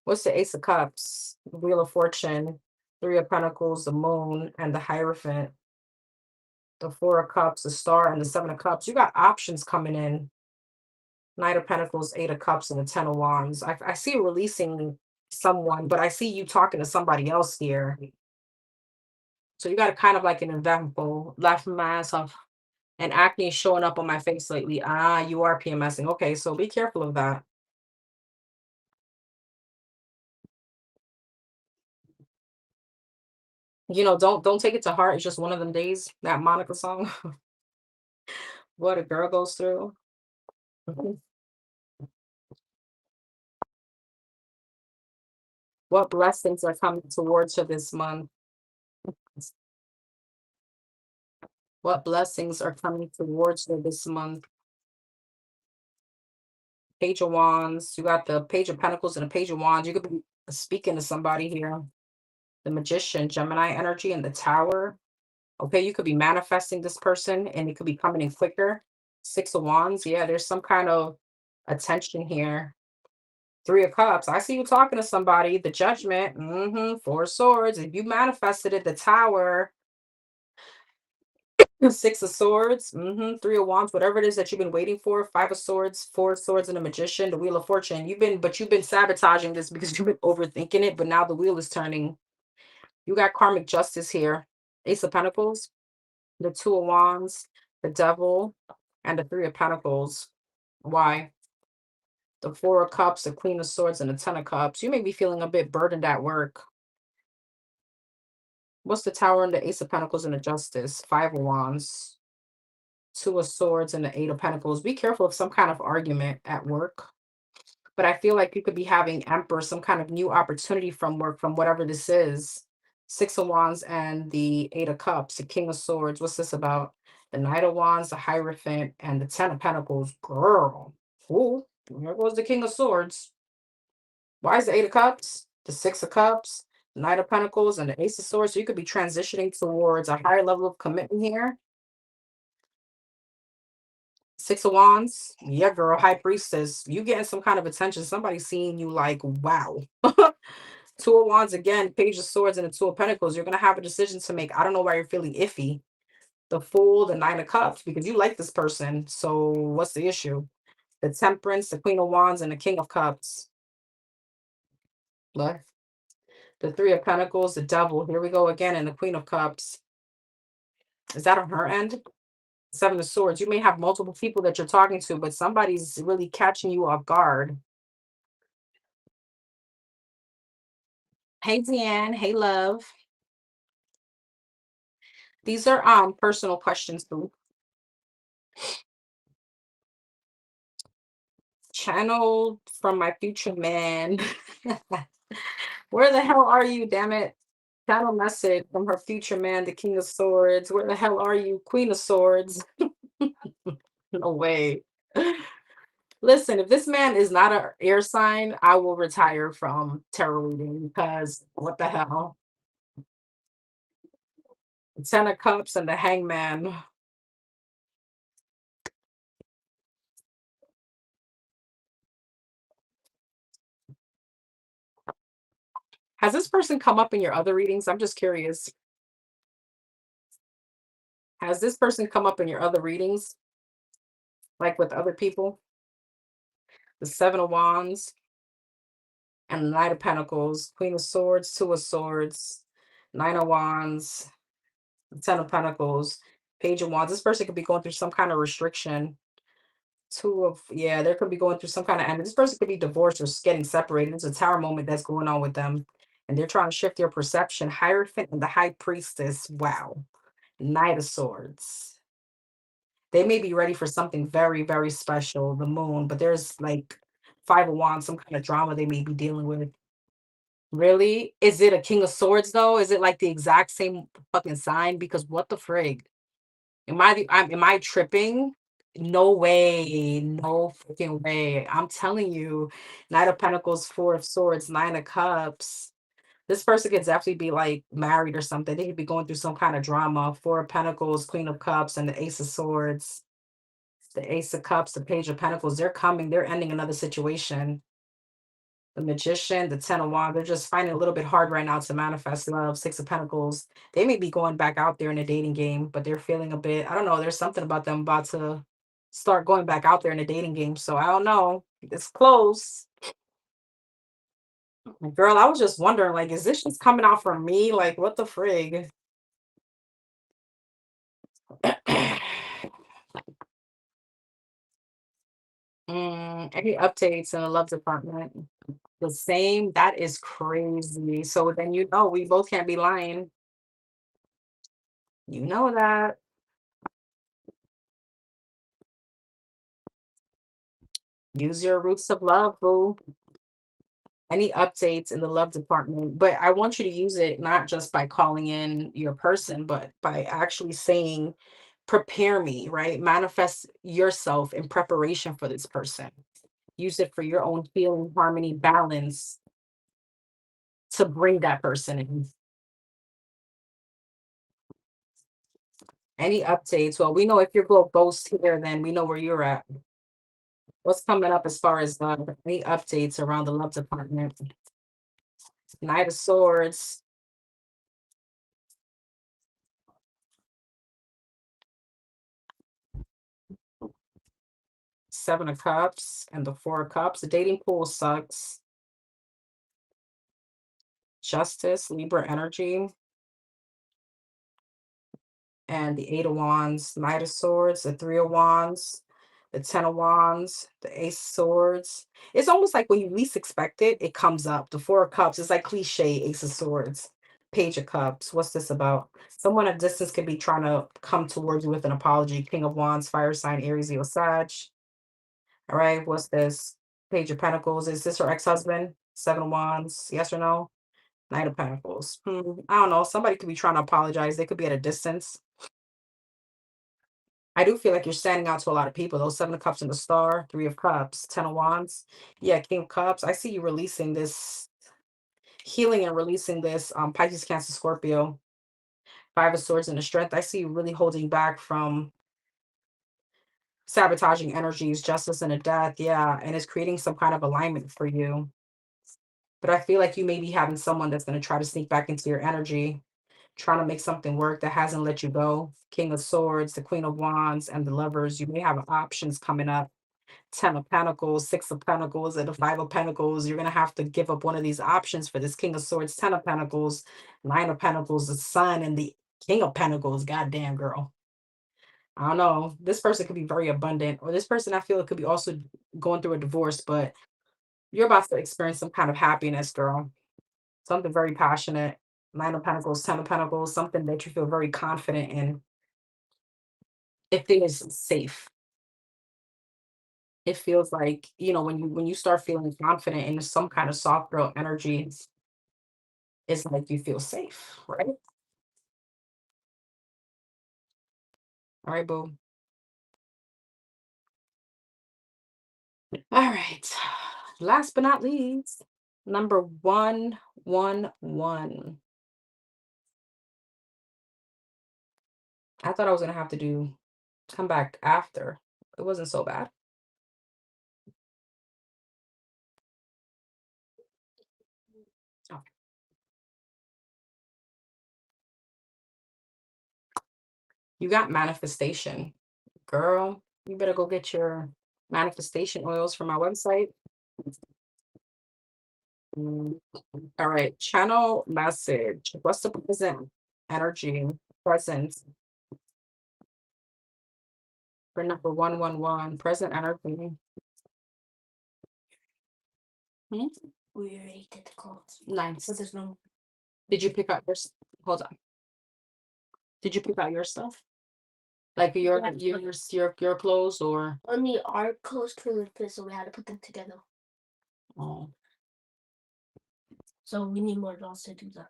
What's the Ace of Cups? The Wheel of Fortune, Three of Pentacles, the Moon, and the Hierophant. The Four of Cups, the Star, and the Seven of Cups. You got options coming in. Knight of Pentacles, Eight of Cups, and the Ten of Wands. I see you releasing someone, but I see you talking to somebody else here. So you got kind of like an eventful, laughing my ass off, and acne is showing up on my face lately. Ah, you are PMSing. Okay, so be careful of that. You know, don't take it to heart. It's just one of them days. That Monica song, what a girl goes through. Mhm. What blessings are coming towards her this month? What blessings are coming towards her this month? Page of Wands. You got the Page of Pentacles and the Page of Wands. You could be speaking to somebody here. The Magician, Gemini energy, and the Tower. Okay, you could be manifesting this person and it could be coming in quicker. Six of Wands. Yeah, there's some kind of attention here. Three of Cups. I see you talking to somebody. The Judgment. Four of Swords. If you manifested it, the Tower. Six of Swords. Three of Wands. Whatever it is that you've been waiting for. Five of Swords. Four of Swords and the Magician. The Wheel of Fortune. You've been sabotaging this because you've been overthinking it, but now the wheel is turning. You got karmic justice here. Ace of Pentacles, the Two of Wands, the Devil, and the Three of Pentacles. Why? The Four of Cups, the Queen of Swords, and the Ten of Cups. You may be feeling a bit burdened at work. What's the Tower and the Ace of Pentacles and the Justice? Five of Wands, Two of Swords, and the Eight of Pentacles. Be careful of some kind of argument at work. But I feel like you could be having Emperor, some kind of new opportunity from work, from whatever this is. Six of Wands and the Eight of Cups, the King of Swords. What's this about? The Knight of Wands, the Hierophant, and the Ten of Pentacles. Girl. Ooh, there goes the King of Swords. Why is the Eight of Cups? The Six of Cups, the Knight of Pentacles, and the Ace of Swords. So you could be transitioning towards a higher level of commitment here. Six of Wands. Yeah, girl, High Priestess. You getting some kind of attention. Somebody seeing you like, wow. Two of Wands again, Page of Swords, and the Two of Pentacles. You're gonna have a decision to make. I don't know why you're feeling iffy. The Fool, the Nine of Cups, because you like this person. So what's the issue? The Temperance, the Queen of Wands, and the King of Cups. What? The Three of Pentacles, the Devil. Here we go again, and the Queen of Cups. Is that on her end? Seven of Swords. You may have multiple people that you're talking to, but somebody's really catching you off guard. Hey, Deanne. Hey, love. These are personal questions, boo. Channel from my future man. Where the hell are you, damn it? Channel message from her future man, the King of Swords. Where the hell are you, Queen of Swords? No way. Listen, if this man is not an air sign, I will retire from tarot reading because what the hell? Ten of Cups and the Hangman. Has this person come up in your other readings? I'm just curious. Has this person come up in your other readings, like with other people? The Seven of Wands and the Knight of Pentacles, Queen of Swords, Two of Swords, Nine of Wands, Ten of Pentacles, Page of Wands. This person could be going through some kind of restriction. Yeah, they could be going through some kind of, and this person could be divorced or getting separated. There's a tower moment that's going on with them, and they're trying to shift their perception. Hierophant and the High Priestess. Wow. Knight of Swords. They may be ready for something very, very special, the moon, but there's like Five of Wands, some kind of drama they may be dealing with. Really? Is it a King of Swords though? Is it like the exact same fucking sign? Because what the frig? Am I tripping? No way. No freaking way. I'm telling you, Knight of Pentacles, Four of Swords, Nine of Cups. This person could definitely be like married or something. They could be going through some kind of drama. Four of Pentacles, Queen of Cups, and the Ace of Swords. The Ace of Cups, the Page of Pentacles. They're coming. They're ending another situation. The Magician, the Ten of Wands, they're just finding it a little bit hard right now to manifest love. Six of Pentacles. They may be going back out there in a dating game, but they're feeling a bit, I don't know, there's something about them about to start going back out there in a dating game. So I don't know. It's close. Girl, I was just wondering, like, is this just coming out for me? Like, what the frig? Any updates in the love department? The same? That is crazy. So then you know we both can't be lying. You know that. Use your roots of love, boo. Any updates in the love department, but I want you to use it not just by calling in your person, but by actually saying, prepare me, right? Manifest yourself in preparation for this person. Use it for your own healing, harmony, balance to bring that person in. Any updates? Well, we know if you're going ghost here, then we know where you're at. What's coming up as far as any updates around the love department? Knight of Swords, Seven of Cups, and the Four of Cups. The dating pool sucks. Justice, Libra energy, and the Eight of Wands, Knight of Swords, the Three of Wands, the Ten of Wands, the Ace of Swords. It's almost like when you least expect it, it comes up. The Four of Cups is like cliche, Ace of Swords, Page of Cups. What's this about? Someone at distance could be trying to come towards you with an apology. King of Wands, fire sign, Aries, Leo, Sag. All right, what's this? Page of Pentacles. Is this her ex-husband? Seven of Wands, yes or no? Knight of Pentacles. I don't know. Somebody could be trying to apologize. They could be at a distance. I do feel like you're standing out to a lot of people. Those Seven of Cups and the Star, Three of Cups, Ten of Wands. Yeah, King of Cups. I see you releasing this, healing and releasing this Pisces, Cancer, Scorpio. Five of Swords and the Strength. I see you really holding back from sabotaging energies, justice and a death. Yeah. And it's creating some kind of alignment for you. But I feel like you may be having someone that's going to try to sneak back into your energy, trying to make something work that hasn't let you go. King of Swords, the Queen of Wands, and the Lovers. You may have options coming up. 10 of Pentacles, 6 of Pentacles, and the 5 of Pentacles. You're going to have to give up one of these options for this King of Swords, 10 of Pentacles, 9 of Pentacles, the Sun, and the King of Pentacles. Goddamn, girl. I don't know. This person could be very abundant, or this person I feel it could be also going through a divorce, but you're about to experience some kind of happiness, girl. Something very passionate. 9 of Pentacles, 10 of Pentacles, something that you feel very confident in. It feels safe. It feels like, when you start feeling confident in some kind of soft girl energy, it's like you feel safe, right? All right, boo. All right. Last but not least, number 111. I thought I was gonna have to come back after. It wasn't so bad. Oh, you got manifestation. Girl, you better go get your manifestation oils from my website. Mm, all right, channel message. What's the present energy presence for number 111? Present energy. Hmm? We already did the calls. Nice. But there's no. Did you pick out hold on. Did you pick out your stuff? Like your clothes or Only our clothes couldn't fit, so we had to put them together. oh, So we need more dolls to do that.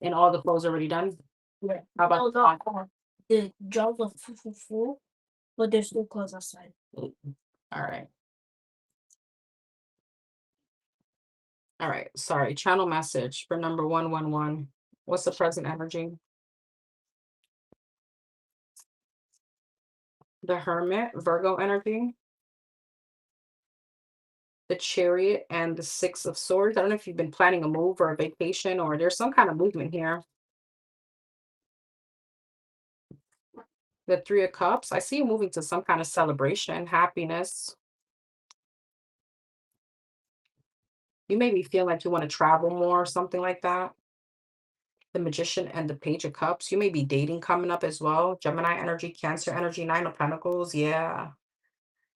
and all the clothes already done? Yeah. How No, about not all. The jobs are full, but there's still clothes outside. all right. All right. Sorry. Channel message for number 111. What's the present energy? The Hermit, Virgo energy, the Chariot, and the Six of Swords. I don't know if you've been planning a move or a vacation, or there's some kind of movement here. The Three of Cups. I see you moving to some kind of celebration, happiness. You maybe feel like you want to travel more or something like that. The Magician and the Page of Cups. You may be dating coming up as well. Gemini energy, Cancer energy, Nine of Pentacles. Yeah.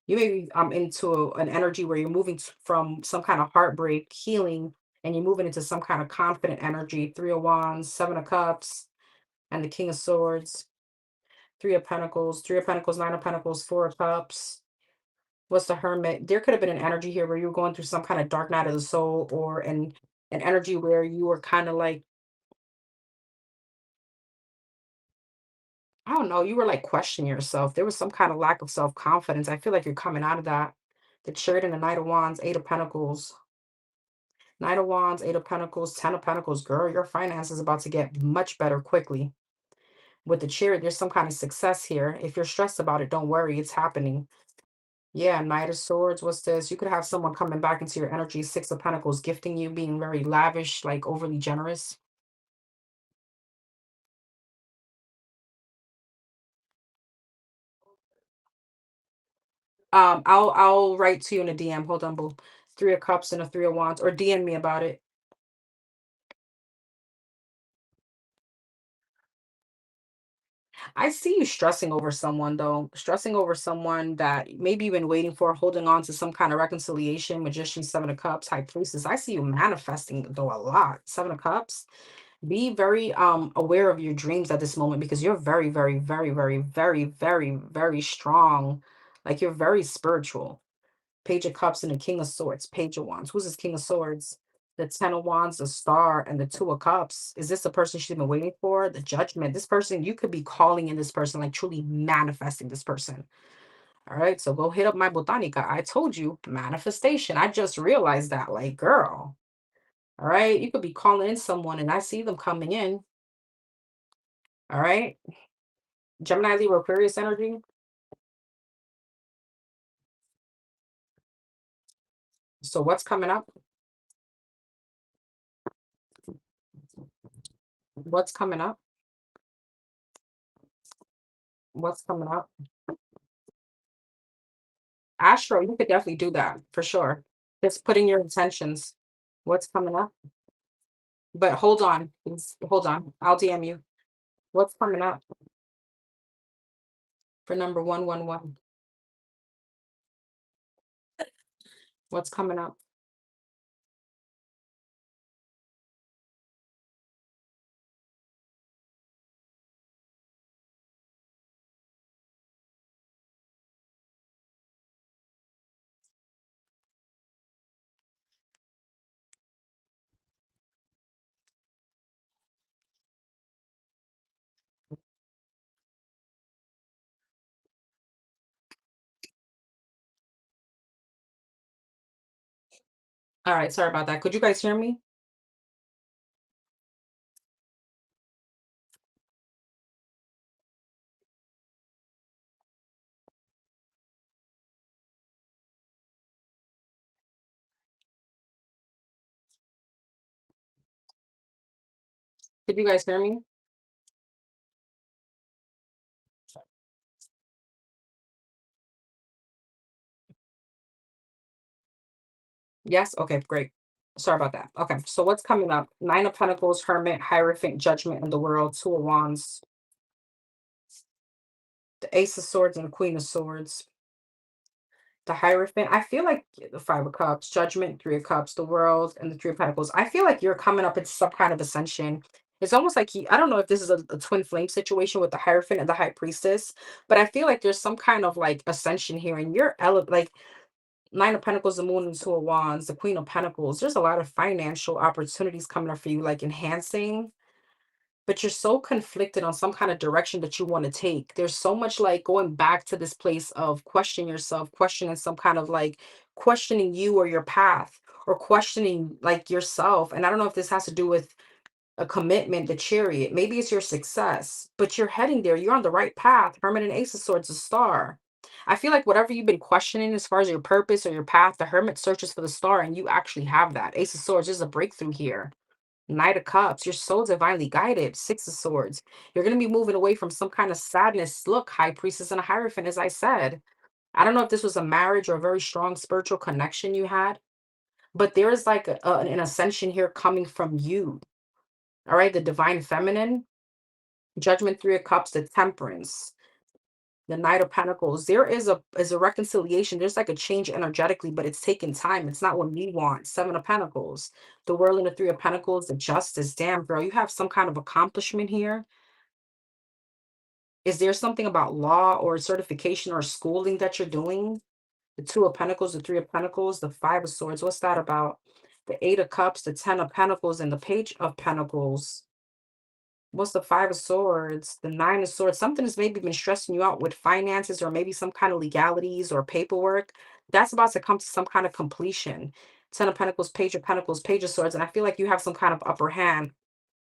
You may be into an energy where you're moving from some kind of heartbreak, healing, and you're moving into some kind of confident energy. Three of Wands, Seven of Cups, and the King of Swords. Three of Pentacles, Nine of Pentacles, Four of Cups. What's the Hermit? There could have been an energy here where you were going through some kind of dark night of the soul, or an energy where you were kind of like, I don't know, you were like questioning yourself. There was some kind of lack of self-confidence. I feel like you're coming out of that. The Chariot and the Knight of Wands, Eight of Pentacles. Knight of Wands, Eight of Pentacles, Ten of Pentacles. Girl, your finances is about to get much better quickly. With the Chariot, there's some kind of success here. If you're stressed about it, don't worry, it's happening. Yeah, Knight of Swords. What's this? You could have someone coming back into your energy. Six of Pentacles, gifting you, being very lavish, like overly generous. I'll write to you in a DM. Hold on, boo. Three of Cups and a Three of Wands, or DM me about it. I see you stressing over someone though, stressing over someone that maybe you've been waiting for, holding on to some kind of reconciliation. Magician, Seven of Cups, High Priestess. I see you manifesting though a lot. Seven of Cups. Be very aware of your dreams at this moment, because you're very, very, very, very, very, very, very strong. Like you're very spiritual. Page of Cups and the King of Swords. Page of Wands. Who's this King of Swords? The Ten of Wands, the Star, and the Two of Cups. Is this the person she's been waiting for? The Judgment. This person, you could be calling in this person, like truly manifesting this person. All right, so go hit up my botanica. I told you, manifestation. I just realized that, like, girl. All right, you could be calling in someone, and I see them coming in. All right, Gemini, Libra, Aquarius energy. So what's coming up? What's coming up? What's coming up? Astro, you could definitely do that for sure. Just putting your intentions. What's coming up? But hold on, please, hold on. I'll DM you. What's coming up for number 111? What's coming up? All right, sorry about that. Could you guys hear me? Could you guys hear me? Yes? Okay, great. Sorry about that. Okay, so what's coming up? Nine of Pentacles, Hermit, Hierophant, Judgment in the World, Two of Wands, the Ace of Swords, and the Queen of Swords. The Hierophant, I feel like the Five of Cups, Judgment, Three of Cups, the World, and the Three of Pentacles. I feel like you're coming up into some kind of ascension. It's almost like I don't know if this is a twin flame situation with the Hierophant and the High Priestess, but I feel like there's some kind of like ascension here, and you're like Nine of Pentacles, the Moon, and Two of Wands, the Queen of Pentacles. There's a lot of financial opportunities coming up for you, like enhancing, but you're so conflicted on some kind of direction that you want to take. There's so much like going back to this place of questioning yourself, questioning some kind of like questioning you or your path, or questioning like yourself. And I don't know if this has to do with a commitment, the Chariot. Maybe it's your success, but you're heading there. You're on the right path. Hermit and Ace of Swords, a star. I feel like whatever you've been questioning as far as your purpose or your path, the Hermit searches for the star, and you actually have that. Ace of Swords, there's a breakthrough here. Knight of Cups, you're so divinely guided. Six of Swords, you're going to be moving away from some kind of sadness. Look, High Priestess and a Hierophant, as I said. I don't know if this was a marriage or a very strong spiritual connection you had, but there is like an ascension here coming from you. All right, the Divine Feminine, Judgment, Three of Cups, the Temperance, the Knight of Pentacles. There is a reconciliation. There's like a change energetically, but it's taking time. It's not what we want. Seven of Pentacles, the World, and the Three of Pentacles, the Justice. Damn, girl, you have some kind of accomplishment here. Is there something about law or certification or schooling that you're doing? The Two of Pentacles, the Three of Pentacles, the Five of Swords. What's that about? The Eight of Cups, the Ten of Pentacles, and the Page of Pentacles. What's the Five of Swords? The Nine of Swords. Something has maybe been stressing you out with finances or maybe some kind of legalities or paperwork. That's about to come to some kind of completion. Ten of Pentacles, Page of Pentacles, Page of Swords. And I feel like you have some kind of upper hand.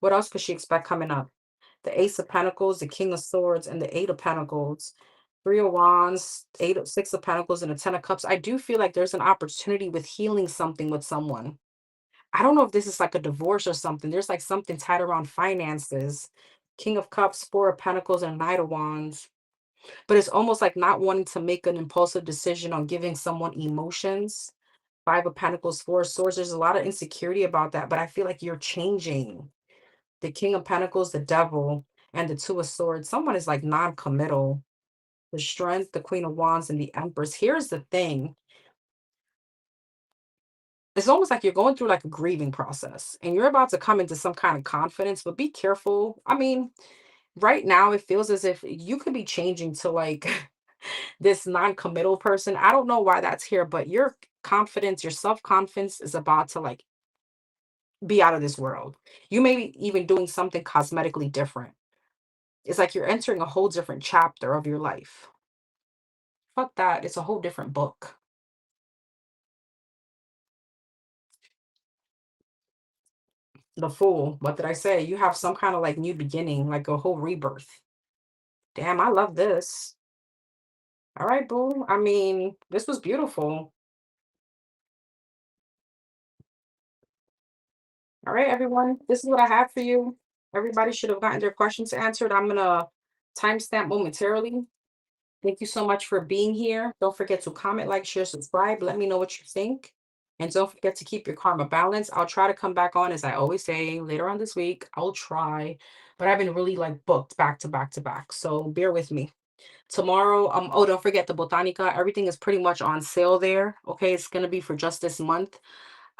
What else could she expect coming up? The Ace of Pentacles, the King of Swords, and the Eight of Pentacles. Three of Wands, Six of Pentacles, and the Ten of Cups. I do feel like there's an opportunity with healing something with someone. I don't know if this is like a divorce or something. There's like something tied around finances. King of Cups, Four of Pentacles, and Knight of Wands. But it's almost like not wanting to make an impulsive decision on giving someone emotions. Five of Pentacles, Four of Swords. There's a lot of insecurity about that, but I feel like you're changing. The King of Pentacles, the Devil, and the Two of Swords. Someone is like non-committal. The Strength, the Queen of Wands, and the Empress. Here's the thing. It's almost like you're going through like a grieving process and you're about to come into some kind of confidence, but be careful. I mean, right now it feels as if you could be changing to like this non-committal person. I don't know why that's here, but your confidence, your self-confidence is about to like be out of this world. You may be even doing something cosmetically different. It's like you're entering a whole different chapter of your life. Fuck that. It's a whole different book. The Fool. What did I say? You have some kind of like new beginning, like a whole rebirth. Damn, I love this. All right, boo. I mean, this was beautiful. All right, everyone. This is what I have for you. Everybody should have gotten their questions answered. I'm gonna timestamp momentarily. Thank you so much for being here. Don't forget to comment, like, share, subscribe. Let me know what you think. And don't forget to keep your karma balanced. I'll try to come back on, as I always say, later on this week. I'll try, but I've been really like booked back to back to back. So bear with me. Tomorrow, oh, don't forget the Botanica. Everything is pretty much on sale there. Okay, it's gonna be for just this month.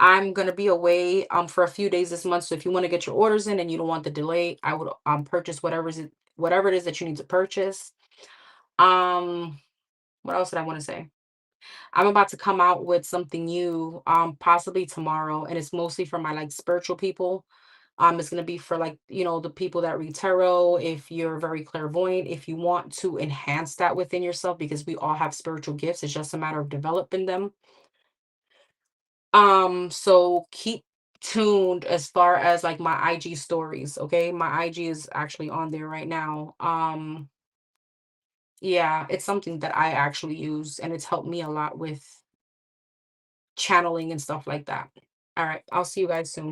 I'm gonna be away for a few days this month. So if you want to get your orders in and you don't want the delay, I would purchase whatever it is that you need to purchase. Um, what else did I want to say? I'm about to come out with something new, possibly tomorrow, and it's mostly for my like spiritual people. It's gonna be for like, the people that read tarot, if you're very clairvoyant, if you want to enhance that within yourself, because we all have spiritual gifts. It's just a matter of developing them. So keep tuned as far as like my IG stories, okay? My IG is actually on there right now. Yeah, it's something that I actually use and it's helped me a lot with channeling and stuff like that. All right, I'll see you guys soon.